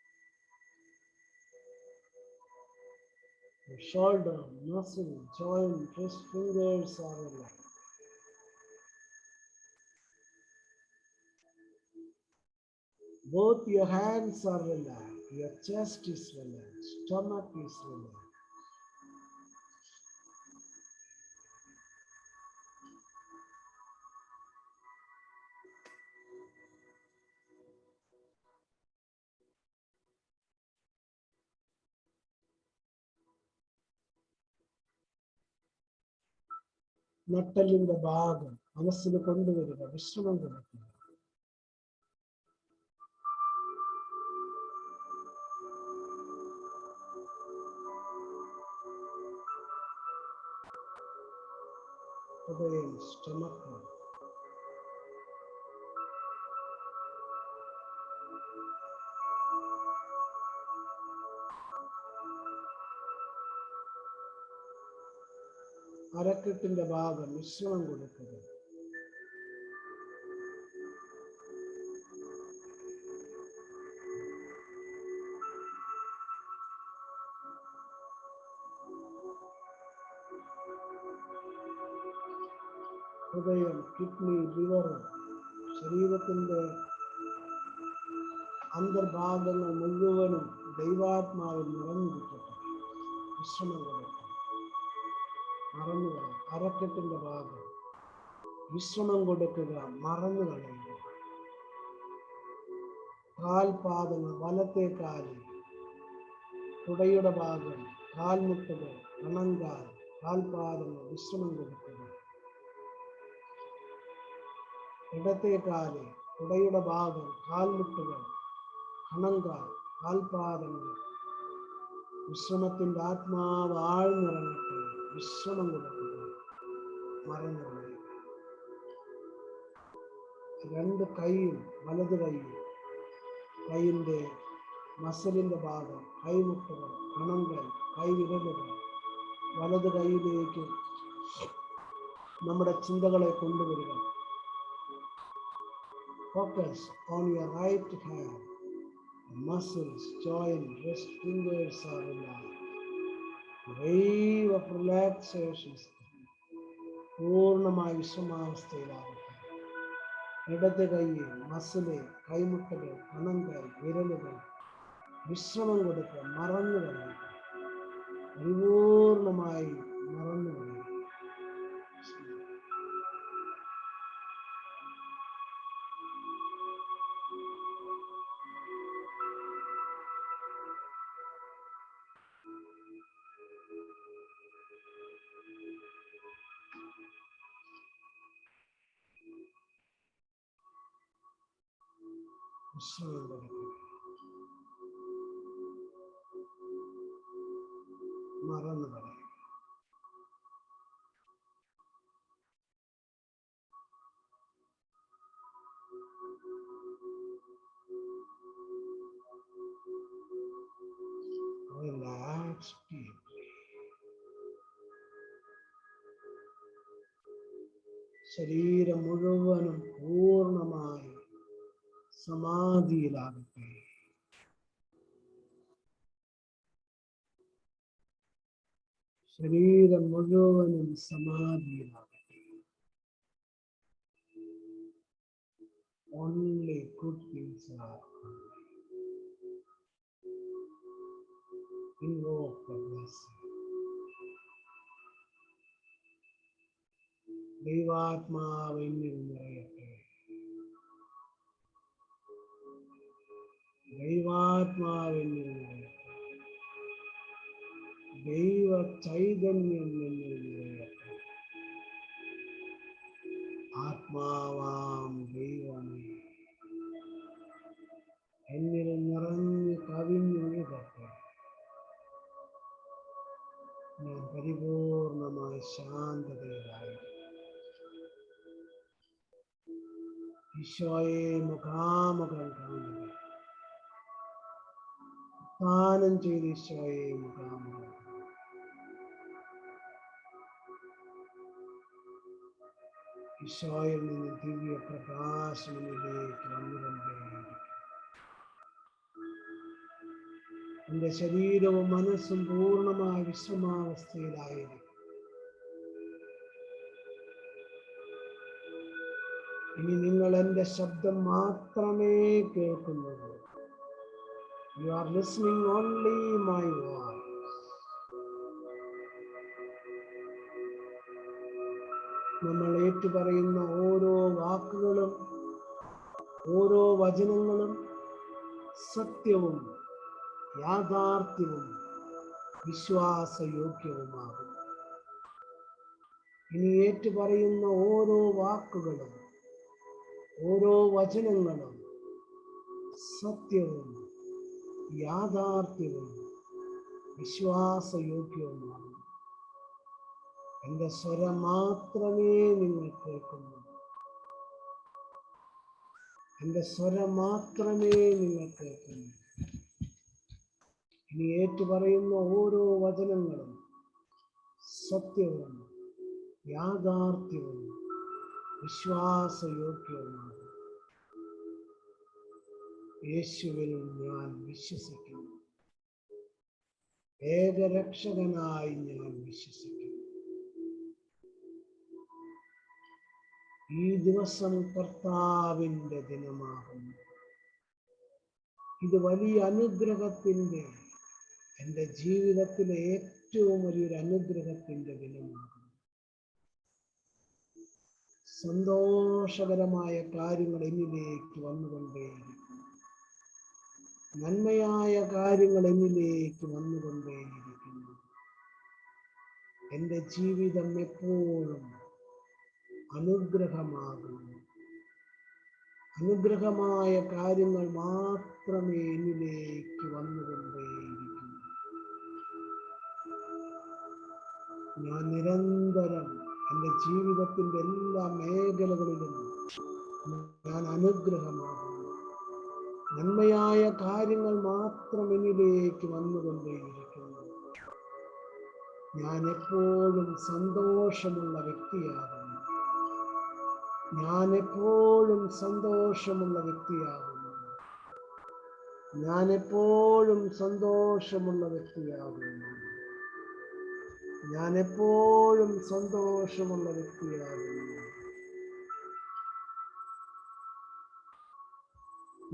Your shoulder, muscle, joint, wrist, fingers are relaxed. Both your hands are relaxed. Your chest is relaxed. Stomach is relaxed. നട്ടലിന്റെ ഭാഗം മനസ്സിൽ കൊണ്ടുവരിക, വിശ്രമം കൊടുക്കുക. ഹൃദയം, stomach, അരക്കെട്ടിന്റെ ഭാഗം വിശ്രമം കൊടുക്കുക. ഹൃദയം, കിഡ്നി, ലിവർ, ശരീരത്തിന്റെ അന്തർഭാഗങ്ങൾ മുഴുവനും ദൈവാത്മാവിൽ നിറഞ്ഞിരിക്കട്ടെ. വിശ്രമം കൊടുക്കുക, മറന്നുകളയുക. അരക്കെട്ടിന്റെ ഭാഗം വിശ്രമം കൊടുക്കുക, മറന്നു കളയുക. കാൽപാദങ്ങൾ, വലത്തെ കാല്, തുടയുടെ ഭാഗം, കാൽമുട്ടുകൾ, കണങ്കാൽ, കാൽപാദങ്ങൾ വിശ്രമം കൊടുക്കുക. ഇടത്തെ കാല്, തുടയുടെ ഭാഗം, കാൽമുട്ടുകൾ, കണങ്കാൽ, കാൽപാദങ്ങൾ വിശ്രമത്തിന്റെ ആത്മാവ് ആഴ്ന്നിറങ്ങട്ടെ. വിശ്രമം കൊടുക്കുക, മറന്നു കളയുക. രണ്ട് കൈയും, വലത് കൈയും, കൈയിന്റെ മസിലിന്റെ ഭാഗം, കൈമുട്ടുകൾ, കണങ്ങൾ, കൈവിരലുകൾ വലത് കൈയിലേക്ക് നമ്മുടെ ചിന്തകളെ കൊണ്ടുവരിക. Focus on your right hand. Muscles, joint, wrist, fingers are relaxed. Wave of relaxation. പൂർണ്ണമായ വിശ്രമാവസ്ഥയിലാകട്ടെ. ഇടത് കൈയിൽ മസില്, കൈമുട്ടുകൾ, കണങ്ങൾ, വിരലുകൾ വിശ്രമം കൊടുക്കുക, മറന്നു കളയുക. പരിപൂർണമായി മറന്നു കളയുക. വിശ്രമം കൊടുക്കുക, മറന്നു കളയുക. Relax deeply. ശരീരം മുഴുവനും പൂർണ്ണമായി സമാധിയിലാകട്ടെ. ശരീരം മുഴുവനും സമാധിയിലാകട്ടെ. Only good things are coming. Invoke the blessing. ദൈവാത്മാവ് എന്നിൽ നിറയട്ടെ. ദൈവാത്മാവെന്നിൽ നിറയട്ടെ. ദൈവ ചൈതന്യം എന്നിൽ നിറയട്ടെ. ആത്മാവാം ദൈവമേ എന്നിൽ നിറഞ്ഞു കവിഞ്ഞൊഴുകട്ടെ. ഞാൻ പരിപൂർണമായ ശാന്തതയിലായി ഈശോയെ മുഖാമുഖം കാണുക. ദാനം ചെയ്ത് ഈശോയെ മുഖാമുഖം. ഈശോയിൽ നിന്ന് ദിവ്യ പ്രകാശനത്തിലേക്ക് വന്നുകൊണ്ടേയിരിക്കും. എന്റെ ശരീരവും മനസ്സും പൂർണ്ണമായ വിശ്രമാവസ്ഥയിലായിരിക്കും. ഇനി നിങ്ങൾ എൻ്റെ ശബ്ദം മാത്രമേ കേൾക്കുന്നുള്ളൂ. You are listening only my voice. നമ്മൾ ഏറ്റുപറയുന്ന ഓരോ വാക്കുകളും ഓരോ വചനങ്ങളും സത്യവും യാഥാർത്ഥ്യവും വിശ്വാസയോഗ്യവുമാകും. ഇനി ഏറ്റുപറയുന്ന ഓരോ വാക്കുകളും ഓരോ വചനങ്ങളും സത്യവും യാഥാർത്ഥ്യവും വിശ്വാസയോഗ്യവുമാകും. എൻ്റെ സ്വരം മാത്രമേ നിങ്ങൾ കേൾക്കുന്നു. എൻ്റെ സ്വരം മാത്രമേ നിങ്ങൾ കേൾക്കുന്നു. ഇനി ഏറ്റുപറയുന്ന ഓരോ വചനങ്ങളും സത്യവും യാഥാർത്ഥ്യവും വിശ്വാസയോഗ്യവുമാണ്. യേശുവിൽ ഞാൻ വിശ്വസിക്കുന്നു. ഏകരക്ഷകനായി ഞാൻ വിശ്വസിക്കുന്നു. ഈ ദിവസം കർത്താവിൻ്റെ ദിനമാകുന്നു. ഇത് വലിയ അനുഗ്രഹത്തിൻ്റെ, എൻ്റെ ജീവിതത്തിലെ ഏറ്റവും വലിയൊരു അനുഗ്രഹത്തിൻ്റെ ദിനമാകുന്നു. സന്തോഷകരമായ കാര്യങ്ങൾ എന്നിലേക്ക് വന്നുകൊണ്ടേയിരിക്കും. നന്മയായ കാര്യങ്ങൾ എന്നിലേക്ക് വന്നുകൊണ്ടേയിരിക്കുന്നു. എൻ്റെ ജീവിതം എപ്പോഴും അനുഗ്രഹമാകുന്നു. അനുഗ്രഹമായ കാര്യങ്ങൾ മാത്രമേ എന്നിലേക്ക് വന്നുകൊണ്ടേയിരിക്കുന്നു. ഞാൻ നിരന്തരം എൻ്റെ ജീവിതത്തിൻ്റെ എല്ലാ മേഖലകളിലും ഞാൻ അനുഗ്രഹമാകുന്നു. നന്മയായ കാര്യങ്ങൾ മാത്രം എന്നിലേക്ക് വന്നുകൊണ്ടേയിരിക്കുന്നു. ഞാൻ എപ്പോഴും സന്തോഷമുള്ള വ്യക്തിയാകുന്നു. ഞാൻ എപ്പോഴും സന്തോഷമുള്ള വ്യക്തിയാകുന്നു. ഞാൻ എപ്പോഴും സന്തോഷമുള്ള വ്യക്തിയാകുന്നു. ഞാൻ എപ്പോഴും സന്തോഷമുള്ള വ്യക്തിയാകുന്നു.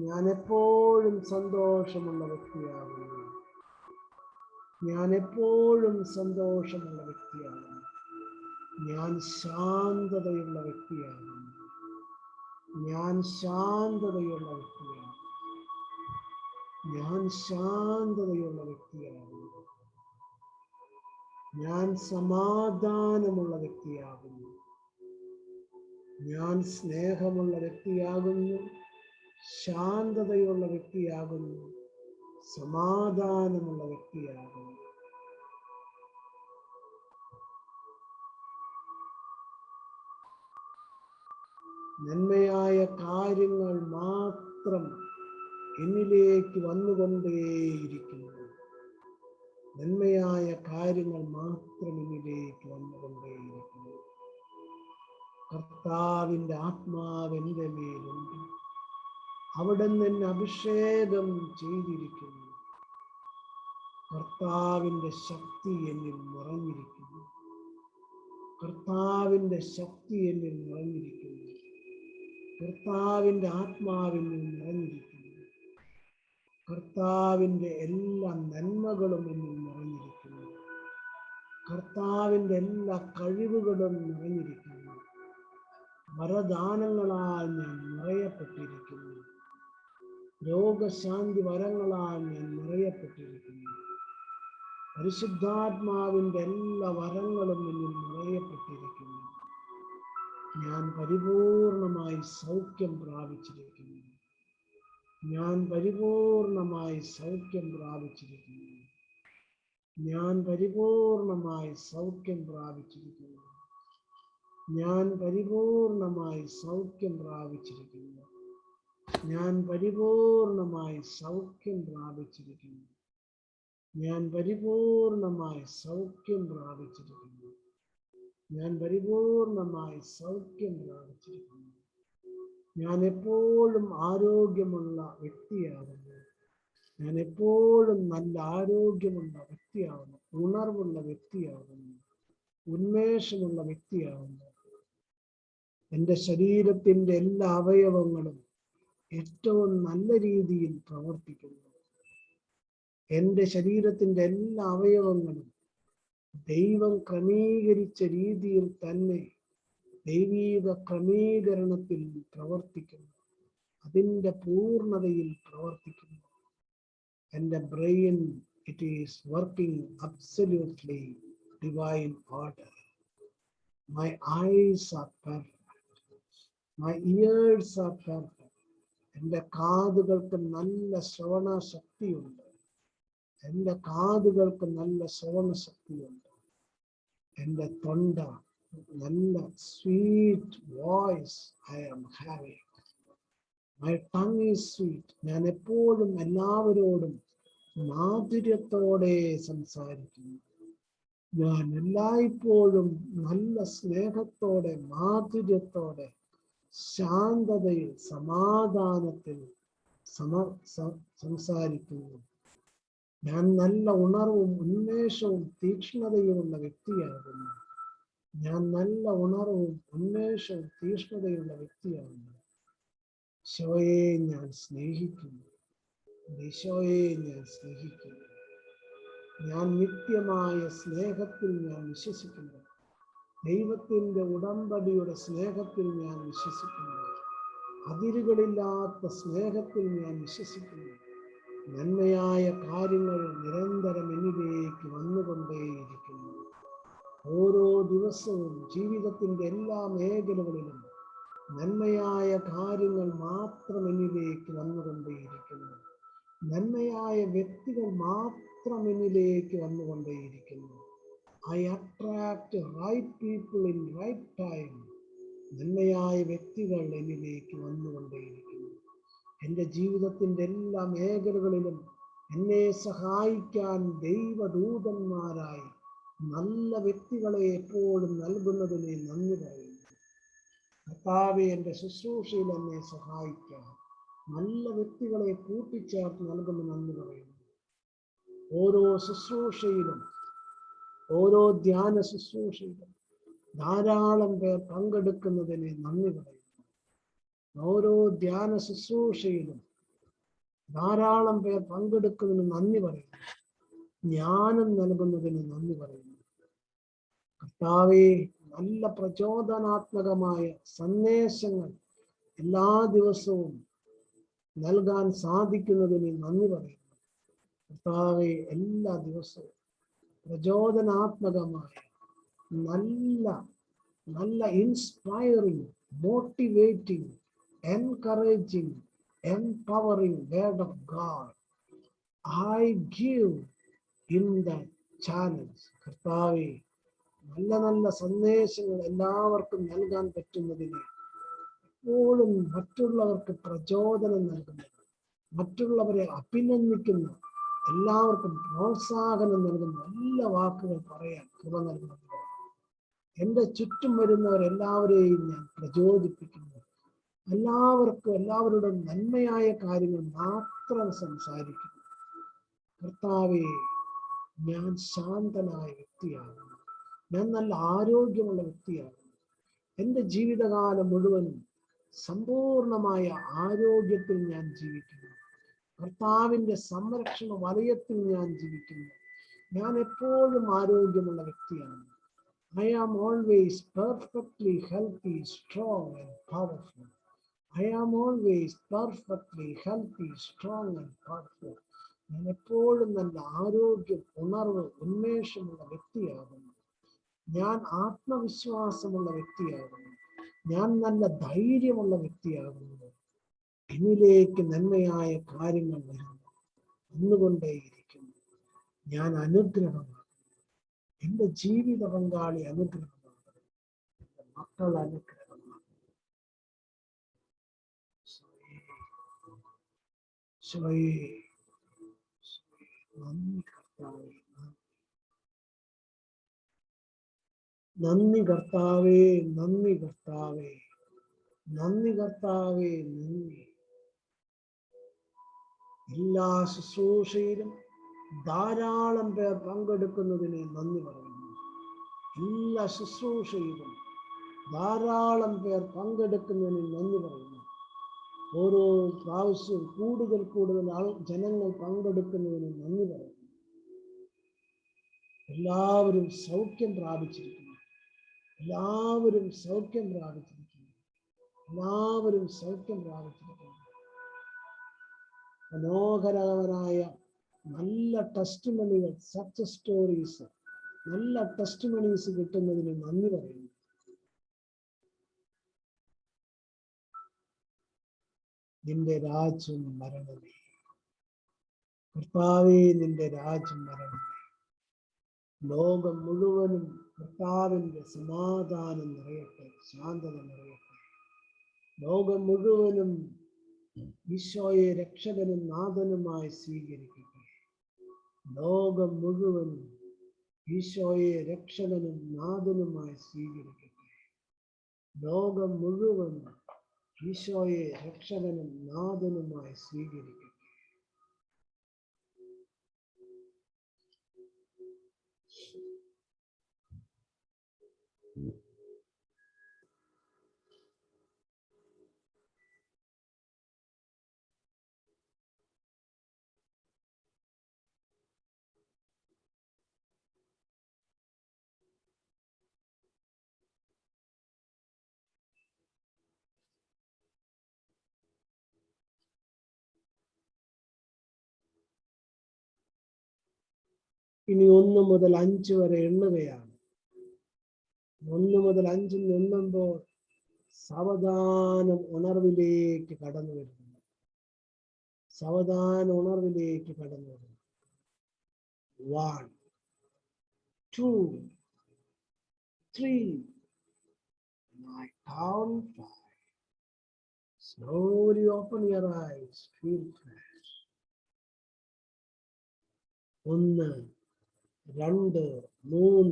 ഞാൻ എപ്പോഴും സന്തോഷമുള്ള വ്യക്തിയാകുന്നു. ഞാൻ എപ്പോഴും സന്തോഷമുള്ള വ്യക്തിയാകുന്നു. ഞാൻ ശാന്തതയുള്ള വ്യക്തിയാകുന്നു. ഞാൻ ശാന്തതയുള്ള വ്യക്തിയാണ്. ഞാൻ ശാന്തതയുള്ള വ്യക്തിയാകുന്നു. ഞാൻ സമാധാനമുള്ള വ്യക്തിയാകുന്നു. ഞാൻ സ്നേഹമുള്ള വ്യക്തിയാകുന്നു. ശാന്തതയുള്ള വ്യക്തിയാകുന്നു. സമാധാനമുള്ള വ്യക്തിയാകുന്നു. നന്മയായ കാര്യങ്ങൾ മാത്രം എന്നിലേക്ക് വന്നുകൊണ്ടേയിരിക്കുന്നു. നന്മയായ കാര്യങ്ങൾ മാത്രം എന്നിലേക്ക് വന്നുകൊണ്ടേയിരിക്കുന്നു. കർത്താവിൻ്റെ ആത്മാവ് എൻ്റെ മേലുണ്ട്. അവിടുന്ന് എന്നെ അഭിഷേകം ചെയ്തിരിക്കുന്നു. കർത്താവിൻ്റെ ശക്തി എന്നിൽ നിറഞ്ഞിരിക്കുന്നു. കർത്താവിൻ്റെ ശക്തി എന്നിൽ നിറഞ്ഞിരിക്കുന്നു. കർത്താവിൻ്റെ ആത്മാവിനിൽ നിറഞ്ഞിരിക്കുന്നു. കർത്താവിൻ്റെ എല്ലാ നന്മകളും എന്നിൽ നിറഞ്ഞിരിക്കുന്നു. കർത്താവിൻ്റെ എല്ലാ കഴിവുകളും നിറഞ്ഞിരിക്കുന്നു. വരദാനങ്ങളാൽ ഞാൻ നിറയപ്പെട്ടിരിക്കുന്നു. രോഗശാന്തി വരങ്ങളാൽ ഞാൻ നിറയപ്പെട്ടിരിക്കുന്നു. പരിശുദ്ധാത്മാവിന്റെ എല്ലാ വരങ്ങളും എന്നിൽ നിറയപ്പെട്ടിരിക്കുന്നു. ഞാൻ പരിപൂർണമായി സൗഖ്യം പ്രാപിച്ചിരിക്കുന്നു. ഞാൻ പരിപൂർണമായി സൗഖ്യം പ്രാപിച്ചിരിക്കുന്നു. ഞാൻ പരിപൂർണമായി സൗഖ്യം പ്രാപിച്ചിരിക്കുന്നു. ഞാൻ പരിപൂർണമായി സൗഖ്യം പ്രാപിച്ചിരിക്കുന്നു. ഞാൻ പരിപൂർണമായി സൗഖ്യം പ്രാപിച്ചിരിക്കുന്നു. ഞാൻ പരിപൂർണമായി സൗഖ്യം പ്രാപിച്ചിരിക്കുന്നു. ഞാൻ പരിപൂർണമായി സൗഖ്യം പ്രാപിച്ചിരിക്കുന്നു. ഞാൻ എപ്പോഴും ആരോഗ്യമുള്ള വ്യക്തിയാകുന്നു. ഞാൻ എപ്പോഴും നല്ല ആരോഗ്യമുള്ള വ്യക്തിയാകുന്നു. ഉണർവുള്ള വ്യക്തിയാകുന്നു. ഉന്മേഷമുള്ള വ്യക്തിയാകുന്നു. എൻ്റെ ശരീരത്തിൻ്റെ എല്ലാ അവയവങ്ങളും ഏറ്റവും നല്ല രീതിയിൽ പ്രവർത്തിക്കുന്നു. എൻ്റെ ശരീരത്തിൻ്റെ എല്ലാ അവയവങ്ങളും ദൈവം ക്രമീകരിച്ച രീതിയിൽ തന്നെ ദൈവീക ക്രമീകരണത്തിൽ പ്രവർത്തിക്കുന്നു. അതിൻ്റെ പൂർണ്ണതയിൽ പ്രവർത്തിക്കുന്നു. എൻ്റെ brain, it is working absolutely divine order. My eyes R perfect. My years R perfect. എൻ്റെ കാതുകൾക്ക് നല്ല ശ്രവണ ശക്തിയുണ്ട്. എൻ്റെ കാതുകൾക്ക് നല്ല ശ്രവണ ശക്തിയുണ്ട്. എൻ്റെ തൊണ്ട നല്ല sweet voice I am having. My tongue is sweet. ഞാൻ എപ്പോഴും എല്ലാവരോടും മാധുര്യത്തോടെ സംസാരിക്കുന്നു. ഞാൻ എല്ലായ്പ്പോഴും നല്ല സ്നേഹത്തോടെ, മാധുര്യത്തോടെ, ശാന്തതയിൽ, സമാധാനത്തിൽ സംസാരിക്കുന്നു. ഞാൻ നല്ല ഉണർവും ഉന്മേഷവും തീക്ഷ്ണതയുമുള്ള വ്യക്തിയാകുന്നു. ഞാൻ നല്ല ഉണർവും ഉന്മേഷവും തീക്ഷ്ണതയുള്ള വ്യക്തിയാകുന്നു. ഈശോയെ ഞാൻ സ്നേഹിക്കുന്നു. ഈശോയെ ഞാൻ സ്നേഹിക്കുന്നു. ഞാൻ നിത്യമായ സ്നേഹത്തിൽ ഞാൻ വിശ്വസിക്കുന്നു. ദൈവത്തിൻ്റെ ഉടമ്പടിയുടെ സ്നേഹത്തിൽ ഞാൻ വിശ്വസിക്കുന്നു. അതിരുകളില്ലാത്ത സ്നേഹത്തിൽ ഞാൻ വിശ്വസിക്കുന്നു. നന്മയായ കാര്യങ്ങൾ നിരന്തരം എന്നിലേക്ക് വന്നുകൊണ്ടേയിരിക്കുന്നു. ഓരോ ദിവസവും ജീവിതത്തിൻ്റെ എല്ലാ മേഖലകളിലും നന്മയായ കാര്യങ്ങൾ മാത്രം എന്നിലേക്ക് വന്നുകൊണ്ടേയിരിക്കുന്നു. നന്മയായ വ്യക്തികൾ മാത്രം എന്നിലേക്ക് വന്നുകൊണ്ടേയിരിക്കുന്നു. I attract right people in right time. നന്മയായ വ്യക്തികൾ എന്നിലേക്ക് വന്നുകൊണ്ടേയിരിക്കുന്നു. എൻ്റെ ജീവിതത്തിൻ്റെ എല്ലാ മേഖലകളിലും എന്നെ സഹായിക്കാൻ ദൈവദൂതന്മാരായി നല്ല വ്യക്തികളെ എപ്പോഴും നൽകുന്നതിനെ നന്ദി പറയുന്നു. കർത്താവേ, എൻ്റെ ശുശ്രൂഷയിൽ എന്നെ സഹായിക്കാൻ നല്ല വ്യക്തികളെ കൂട്ടിച്ചേർത്ത് നൽകുന്ന നന്ദി പറയുന്നു. ഓരോ ശുശ്രൂഷയിലും, ഓരോ ധ്യാന ശുശ്രൂഷയിലും ധാരാളം പേർ പങ്കെടുക്കുന്നതിന് നന്ദി പറയുന്നു. ഓരോ ധ്യാന ശുശ്രൂഷയിലും ധാരാളം പേർ പങ്കെടുക്കുന്നതിന് നന്ദി പറയുന്നു. ജ്ഞാനം നൽകുന്നതിന് നന്ദി പറയുന്നു. കർത്താവേ, നല്ല പ്രചോദനാത്മകമായ സന്ദേശങ്ങൾ എല്ലാ ദിവസവും നൽകാൻ സാധിക്കുന്നതിന് നന്ദി പറയുന്നു. കർത്താവേ, എല്ലാ ദിവസവും പ്രചോദനാത്മകമായ നല്ല inspiring, motivating, encouraging, empowering word of God I give in the channels. കർത്താവേ, നല്ല സന്ദേശങ്ങൾ എല്ലാവർക്കും നൽകാൻ പറ്റുന്നതിന്, എപ്പോഴും മറ്റുള്ളവർക്ക് പ്രചോദനം നൽകുന്ന, മറ്റുള്ളവരെ അഭിനന്ദിക്കുന്ന, എല്ലാവർക്കും പ്രോത്സാഹനം നൽകുന്ന നല്ല വാക്കുകൾ പറയാൻ കൃപ നൽകുന്നത്. എൻ്റെ ചുറ്റും വരുന്നവരെല്ലാവരെയും ഞാൻ പ്രചോദിപ്പിക്കുന്നു. എല്ലാവരുടെ നന്മയായ കാര്യങ്ങൾ മാത്രം സംസാരിക്കുന്നു. കർത്താവേ, ഞാൻ ശാന്തനായ വ്യക്തിയാകുന്നു. ഞാൻ നല്ല ആരോഗ്യമുള്ള വ്യക്തിയാകുന്നു. എൻ്റെ ജീവിതകാലം മുഴുവനും സമ്പൂർണമായ ആരോഗ്യത്തിൽ ഞാൻ ജീവിക്കുന്നു. കർത്താവിൻ്റെ സംരക്ഷണ വലയത്തിൽ ഞാൻ ജീവിക്കുന്നു. ഞാൻ എപ്പോഴും ആരോഗ്യമുള്ള വ്യക്തിയാണ്. I am always perfectly healthy, strong and powerful. I am always perfectly healthy, strong and powerful. ഞാൻ എപ്പോഴും നല്ല ആരോഗ്യം, ഉണർവ്, ഉന്മേഷമുള്ള വ്യക്തിയാകുന്നു. ഞാൻ ആത്മവിശ്വാസമുള്ള വ്യക്തിയാകുന്നു. ഞാൻ നല്ല ധൈര്യമുള്ള വ്യക്തിയാകുന്നു. എന്നിലേക്ക് നന്മയായ കാര്യങ്ങൾ വരുന്നു, വന്നുകൊണ്ടേയിരിക്കുന്നു. ഞാൻ അനുഗ്രഹമാണ്. എന്റെ ജീവിത പങ്കാളി അനുഗ്രഹമാണ്. എന്റെ മക്കൾ അനുഗ്രഹമാണ്. നന്ദി കർത്താവേ, നന്ദി കർത്താവേ, നന്ദി കർത്താവേ, നന്ദി കർത്താവേ, നന്ദി. എല്ലാ ശുശ്രൂഷയിലും ധാരാളം പേർ പങ്കെടുക്കുന്നതിന് നന്ദി പറയുന്നു. എല്ലാ ശുശ്രൂഷയിലും ധാരാളം പേർ പങ്കെടുക്കുന്നതിന് നന്ദി പറയുന്നു. ഓരോ പ്രാവശ്യവും കൂടുതൽ ജനങ്ങൾ പങ്കെടുക്കുന്നതിന് നന്ദി പറയുന്നു. എല്ലാവരും സൗഖ്യം പ്രാപിച്ചിരിക്കുന്നു. എല്ലാവരും സൗഖ്യം പ്രാപിച്ചിരിക്കുന്നു. എല്ലാവരും സൗഖ്യം പ്രാപിച്ചിരിക്കുന്നു. മനോഹരമായ നല്ല ടെസ്റ്റിമണികൾ, സക്സസ് സ്റ്റോറീസ്, നല്ല ടെസ്റ്റിമണീസ് കിട്ടുന്നതിന് നന്ദി പറയുന്നു. നിന്റെ രാജ്യം വരണമേ കർത്താവേ, നിന്റെ രാജ്യം വരണമേ. ലോകം മുഴുവനും കർത്താവിന്റെ സമാധാനം നിറയട്ടെ, ശാന്തത നിറയട്ടെ. ലോകം മുഴുവനും ഈശോയെ രക്ഷകനും നാഥനുമായി സ്വീകരിക്കട്ടെ. ലോകം മുഴുവനും ഈശോയെ രക്ഷകനും നാഥനുമായി സ്വീകരിക്കട്ടെ. ലോകം മുഴുവനും ഈശോയെ രക്ഷകനും നാഥനുമായി സ്വീകരിക്കട്ടെ. ഇനി 1 മുതൽ 5 വരെ എണ്ണുകയാണ്. 1 മുതൽ 5 എണ്ണുമ്പോൾ സാവധാനം ഉണർവിലേക്ക് കടന്നു വരുന്നു. സാവധാന ഉണർവിലേക്ക് കടന്നു വരുന്നു. 1, 2, 3. I count 5. Slowly open your eyes. Feel fresh. 1, 2, 3,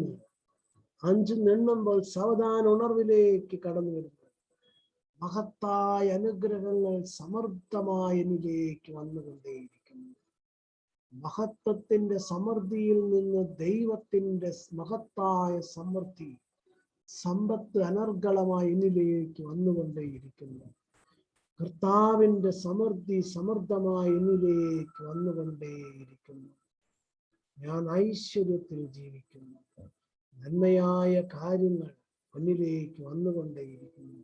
5 എണ്ണുമ്പോൾ സാവധാന ഉണർവിലേക്ക് കടന്നു വരുന്നു. മഹത്തായ അനുഗ്രഹങ്ങൾ സമൃദ്ധമായ എന്നിലേക്ക് വന്നുകൊണ്ടേയിരിക്കുന്നു. മഹത്വത്തിന്റെ സമൃദ്ധിയിൽ നിന്ന് ദൈവത്തിന്റെ മഹത്തായ സമൃദ്ധി, സമ്പത്ത് അനർഗളമായി എന്നിലേക്ക് വന്നുകൊണ്ടേയിരിക്കുന്നു. കർത്താവിന്റെ സമൃദ്ധി സമൃദ്ധമായി എന്നിലേക്ക് വന്നുകൊണ്ടേയിരിക്കുന്നു. ഞാൻ ഐശ്വര്യത്തിൽ ജീവിക്കുന്നു. നന്മയായ കാര്യങ്ങൾ എന്നിലേക്ക് വന്നുകൊണ്ടേയിരിക്കുന്നു.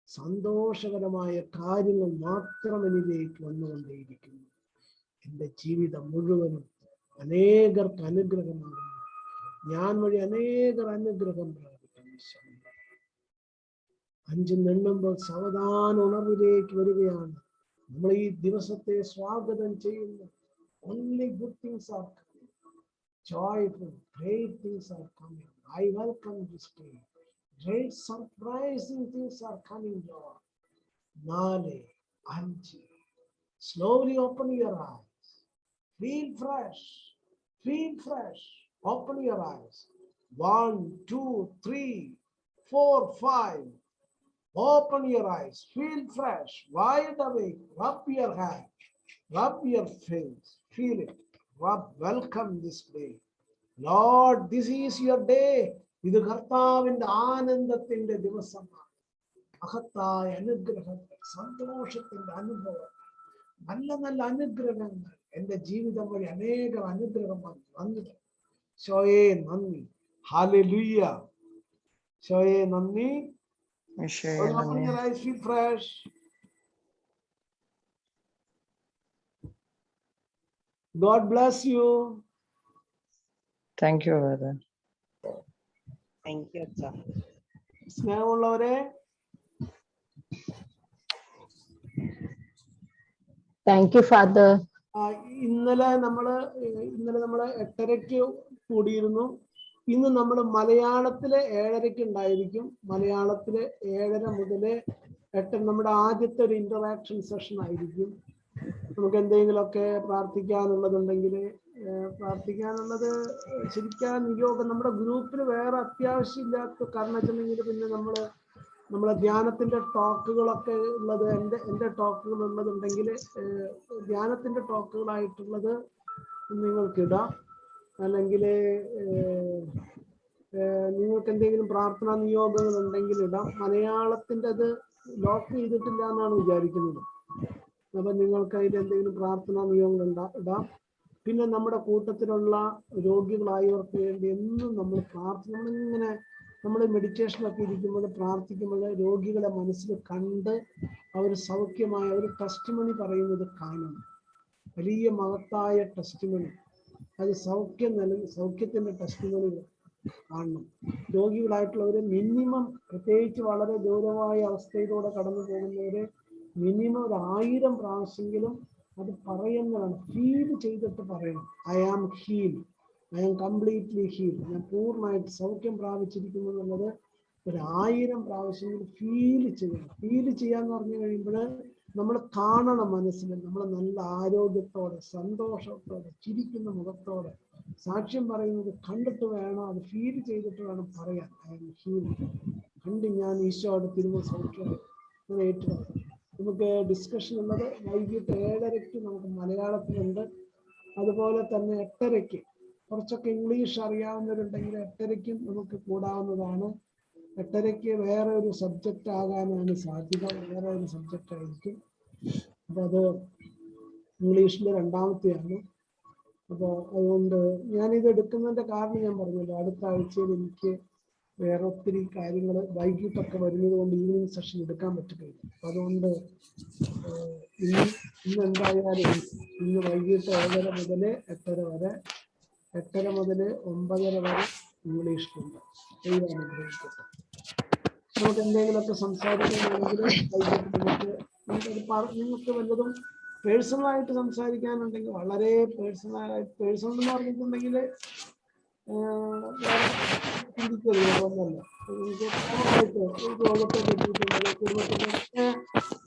സന്തോഷകരമായ കാര്യങ്ങൾ മാത്രം എന്നിലേക്ക് വന്നുകൊണ്ടേയിരിക്കുന്നു. എൻ്റെ ജീവിതം മുഴുവനും അനേകർക്ക് അനുഗ്രഹമാകുന്നു. ഞാൻ വഴി അനേകർ അനുഗ്രഹം പ്രാപിക്കുന്നു. 5 എണ്ണുമ്പോൾ സാവധാന ഉണർവിലേക്ക് വരികയാണ്. നമ്മൾ ഈ ദിവസത്തെ സ്വാഗതം ചെയ്യുന്നു. Only good things are coming. Joyful, great things are coming. I welcome this day. Great surprising things are coming, Lord. 4, 5. Slowly open your eyes. Feel fresh. Feel fresh. Open your eyes. 1, 2, 3, 4, 5. Open your eyes. Feel fresh. Wide awake. Rub your hand. Rub your face. Feel it. Rub. Welcome this day. Lord, this is your day. ഇത് കർത്താവിന്റെ ആനന്ദത്തിന്റെ ദിവസമാണ്. മഹത്തായ അനുഗ്രഹങ്ങൾ, സന്തോഷത്തിന്റെ അനുഭവം, നല്ല നല്ല അനുഗ്രഹങ്ങൾ എൻ്റെ ജീവിതം വഴി അനേകം അനുഗ്രഹം വന്നത്. ഈശോയെ നന്ദി. ഹല്ലേലൂയ. ഈശോയെ നന്ദി. Open your eyes, feel fresh. God bless you. Thank you, Father. Thank you, അച്ഛാ. സ്നേഹമുള്ളവരെ, Thank you, Father. ഇന്നലെ നമ്മള് 8:30 കൂടിയിരുന്നു. ഇന്ന് നമ്മൾ മലയാളത്തിലെ 7:30 ഉണ്ടായിരിക്കും. മലയാളത്തിലെ 7:30 മുതൽ 8 നമ്മുടെ ആദ്യത്തെ ഒരു ഇന്ററാക്ഷൻ സെഷൻ ആയിരിക്കും. നമുക്ക് എന്തെങ്കിലുമൊക്കെ പ്രാർത്ഥിക്കാനുള്ളതുണ്ടെങ്കിൽ പ്രാർത്ഥിക്കാനുള്ളത് ശരിക്കും നിയോഗം നമ്മുടെ ഗ്രൂപ്പിൽ വേറെ അത്യാവശ്യമില്ലാത്ത കാരണം വെച്ചിട്ടുണ്ടെങ്കിൽ പിന്നെ നമ്മളെ ധ്യാനത്തിന്റെ ടോക്കുകളൊക്കെ ഉള്ളത് എൻ്റെ ടോക്കുകൾ ഉള്ളതുണ്ടെങ്കിൽ ധ്യാനത്തിന്റെ ടോക്കുകളായിട്ടുള്ളത് നിങ്ങൾക്ക് ഇടാം. അല്ലെങ്കിൽ നിങ്ങൾക്ക് എന്തെങ്കിലും പ്രാർത്ഥനാ നിയോഗങ്ങൾ ഉണ്ടെങ്കിൽ ഇടാം. മലയാളത്തിൻ്റെത് ലോക്ക് ചെയ്തിട്ടില്ല എന്നാണ് വിചാരിക്കുന്നത്. അപ്പം നിങ്ങൾക്ക് അതിൽ എന്തെങ്കിലും പ്രാർത്ഥനാ നിയോഗങ്ങൾ ഇടാം. പിന്നെ നമ്മുടെ കൂട്ടത്തിലുള്ള രോഗികളായവർക്ക് വേണ്ടി എന്നും നമ്മൾ നമ്മൾ മെഡിറ്റേഷനൊക്കെ ഇരിക്കുമ്പോൾ പ്രാർത്ഥിക്കുമ്പോൾ രോഗികളെ മനസ്സിൽ കണ്ട് അവർ സൗഖ്യമായ ഒരു ടെസ്റ്റിമണി പറയുന്നത് കാണണം. വലിയ മഹത്തായ ടെസ്റ്റിമണി, അത് സൗഖ്യത്തിന്റെ ടെസ്റ്റിമണി കാണണം. രോഗികളായിട്ടുള്ളവര് മിനിമം, പ്രത്യേകിച്ച് വളരെ ഗൗരവമായ അവസ്ഥയിലൂടെ കടന്നു പോകുന്നവര് മിനിമം 1000 പ്രാവശ്യമെങ്കിലും അത് പറയുന്നതാണ്. ഫീൽ ചെയ്തിട്ട് പറയണം. I am heal, I am completely heal, ഞാൻ പൂർണ്ണമായിട്ട് സൗഖ്യം പ്രാപിച്ചിരിക്കുന്നു എന്നുള്ളത് 1000 പ്രാവശ്യമെങ്കിലും ഫീൽ ചെയ്യണം. ഫീൽ ചെയ്യാന്ന് പറഞ്ഞു കഴിയുമ്പോൾ നമ്മൾ കാണണം മനസ്സിൽ, നമ്മൾ നല്ല ആരോഗ്യത്തോടെ സന്തോഷത്തോടെ ചിരിക്കുന്ന മുഖത്തോടെ സാക്ഷ്യം പറയുന്നത് കണ്ടിട്ട് വേണം, അത് ഫീൽ ചെയ്തിട്ട് വേണം പറയാൻ. ഐ ആം ഹീൽ, കണ്ട് ഞാൻ ഈശോയുടെ തിരുമുഖ സൗഖ്യമായി ഏറ്റവും. നമുക്ക് ഡിസ്കഷൻ ഉള്ളത് വൈകിട്ട് 7:30 നമുക്ക് മലയാളത്തിലുണ്ട്. അതുപോലെ തന്നെ 8:30 കുറച്ചൊക്കെ ഇംഗ്ലീഷ് അറിയാവുന്നവരുണ്ടെങ്കിൽ 8:30 നമുക്ക് കൂടാവുന്നതാണ്. 8:30 വേറെ ഒരു സബ്ജക്റ്റ് ആകാനാണ് സാധ്യത, വേറെ ഒരു സബ്ജക്റ്റ് ആയിരിക്കും. അപ്പോൾ അത് ഇംഗ്ലീഷിൻ്റെ 2ാമത്തെയാണ്. അപ്പോൾ അതുകൊണ്ട് ഞാനിത് എടുക്കുന്നതിൻ്റെ കാരണം ഞാൻ പറഞ്ഞല്ലോ, അടുത്ത ആഴ്ചയിൽ എനിക്ക് വേറെ ഒത്തിരി കാര്യങ്ങൾ വൈകിട്ടൊക്കെ വരുന്നത് കൊണ്ട് ഈവനിങ് സെഷൻ എടുക്കാൻ പറ്റുകയില്ല. അപ്പം അതുകൊണ്ട് ഇന്ന് എന്തായാലും ഇന്ന് വൈകിട്ട് 7:30 മുതൽ 8:30 വരെ, 8:30 മുതൽ 9:30 വരെ ഇംഗ്ലീഷിലുണ്ട്. അനുഗ്രഹിക്കട്ടെ. നമുക്ക് എന്തെങ്കിലുമൊക്കെ സംസാരിക്കാനാണെങ്കിൽ വൈകിട്ട് നിങ്ങൾക്ക് വല്ലതും പേഴ്സണലായിട്ട് സംസാരിക്കാനുണ്ടെങ്കിൽ വളരെ പേഴ്സണൽ എന്ന് പറഞ്ഞിട്ടുണ്ടെങ്കിൽ ചിന്തിക്കരുതൊന്നല്ല. രോഗത്തെ പറ്റിയിട്ടുള്ളത് കുടുംബത്തിൻ്റെ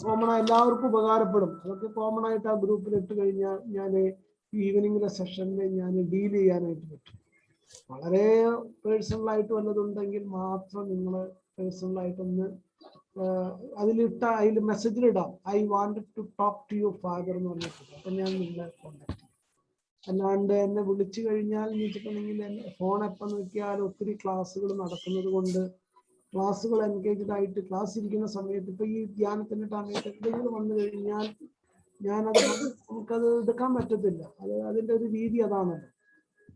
കോമണായി എല്ലാവർക്കും ഉപകാരപ്പെടും. അതൊക്കെ കോമൺ ആയിട്ട് ആ ഗ്രൂപ്പിൽ ഇട്ട് കഴിഞ്ഞാൽ ഞാൻ ഈവനിങ്ങിലെ സെഷനിൽ ഞാൻ ഡീൽ ചെയ്യാനായിട്ട് പറ്റും. വളരെ പേഴ്സണലായിട്ട് വല്ലതുണ്ടെങ്കിൽ മാത്രം നിങ്ങൾ പേഴ്സണലായിട്ടൊന്ന് അതിൽ മെസ്സേജിലിടാം. I wanted to talk to your father എന്ന് പറഞ്ഞിട്ടുണ്ട്. അപ്പം ഞാൻ നിങ്ങളെ കോണ്ടാക്ട് ചെയ്യും. അല്ലാണ്ട് എന്നെ വിളിച്ചു കഴിഞ്ഞാൽ എന്ന് വെച്ചിട്ടുണ്ടെങ്കിൽ ഫോൺ എപ്പം നോക്കിയാലും ഒത്തിരി ക്ലാസ്സുകൾ നടക്കുന്നത് കൊണ്ട് ക്ലാസ്സുകൾ എൻഗേജ്ഡ് ആയിട്ട് ക്ലാസ് ഇരിക്കുന്ന സമയത്ത് ഇപ്പം ഈ ധ്യാനത്തിൻ്റെ സമയത്ത് എന്തെങ്കിലും വന്നു കഴിഞ്ഞാൽ നമുക്കത് എടുക്കാൻ പറ്റത്തില്ല. അതിൻ്റെ ഒരു രീതി അതാണല്ലോ.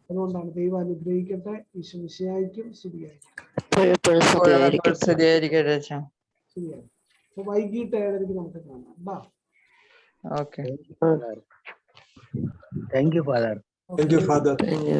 അതുകൊണ്ടാണ്. ദൈവം അനുഗ്രഹിക്കട്ടെ. ഈശോ മിശിഹായ്ക്കും ശരിയായിരിക്കട്ടെ. ശരിയാണ്. അപ്പൊ വൈകിട്ട് 7:30 നമുക്ക് കാണാം. Okay. Thank you, Father. Thank you, Father. Thank you.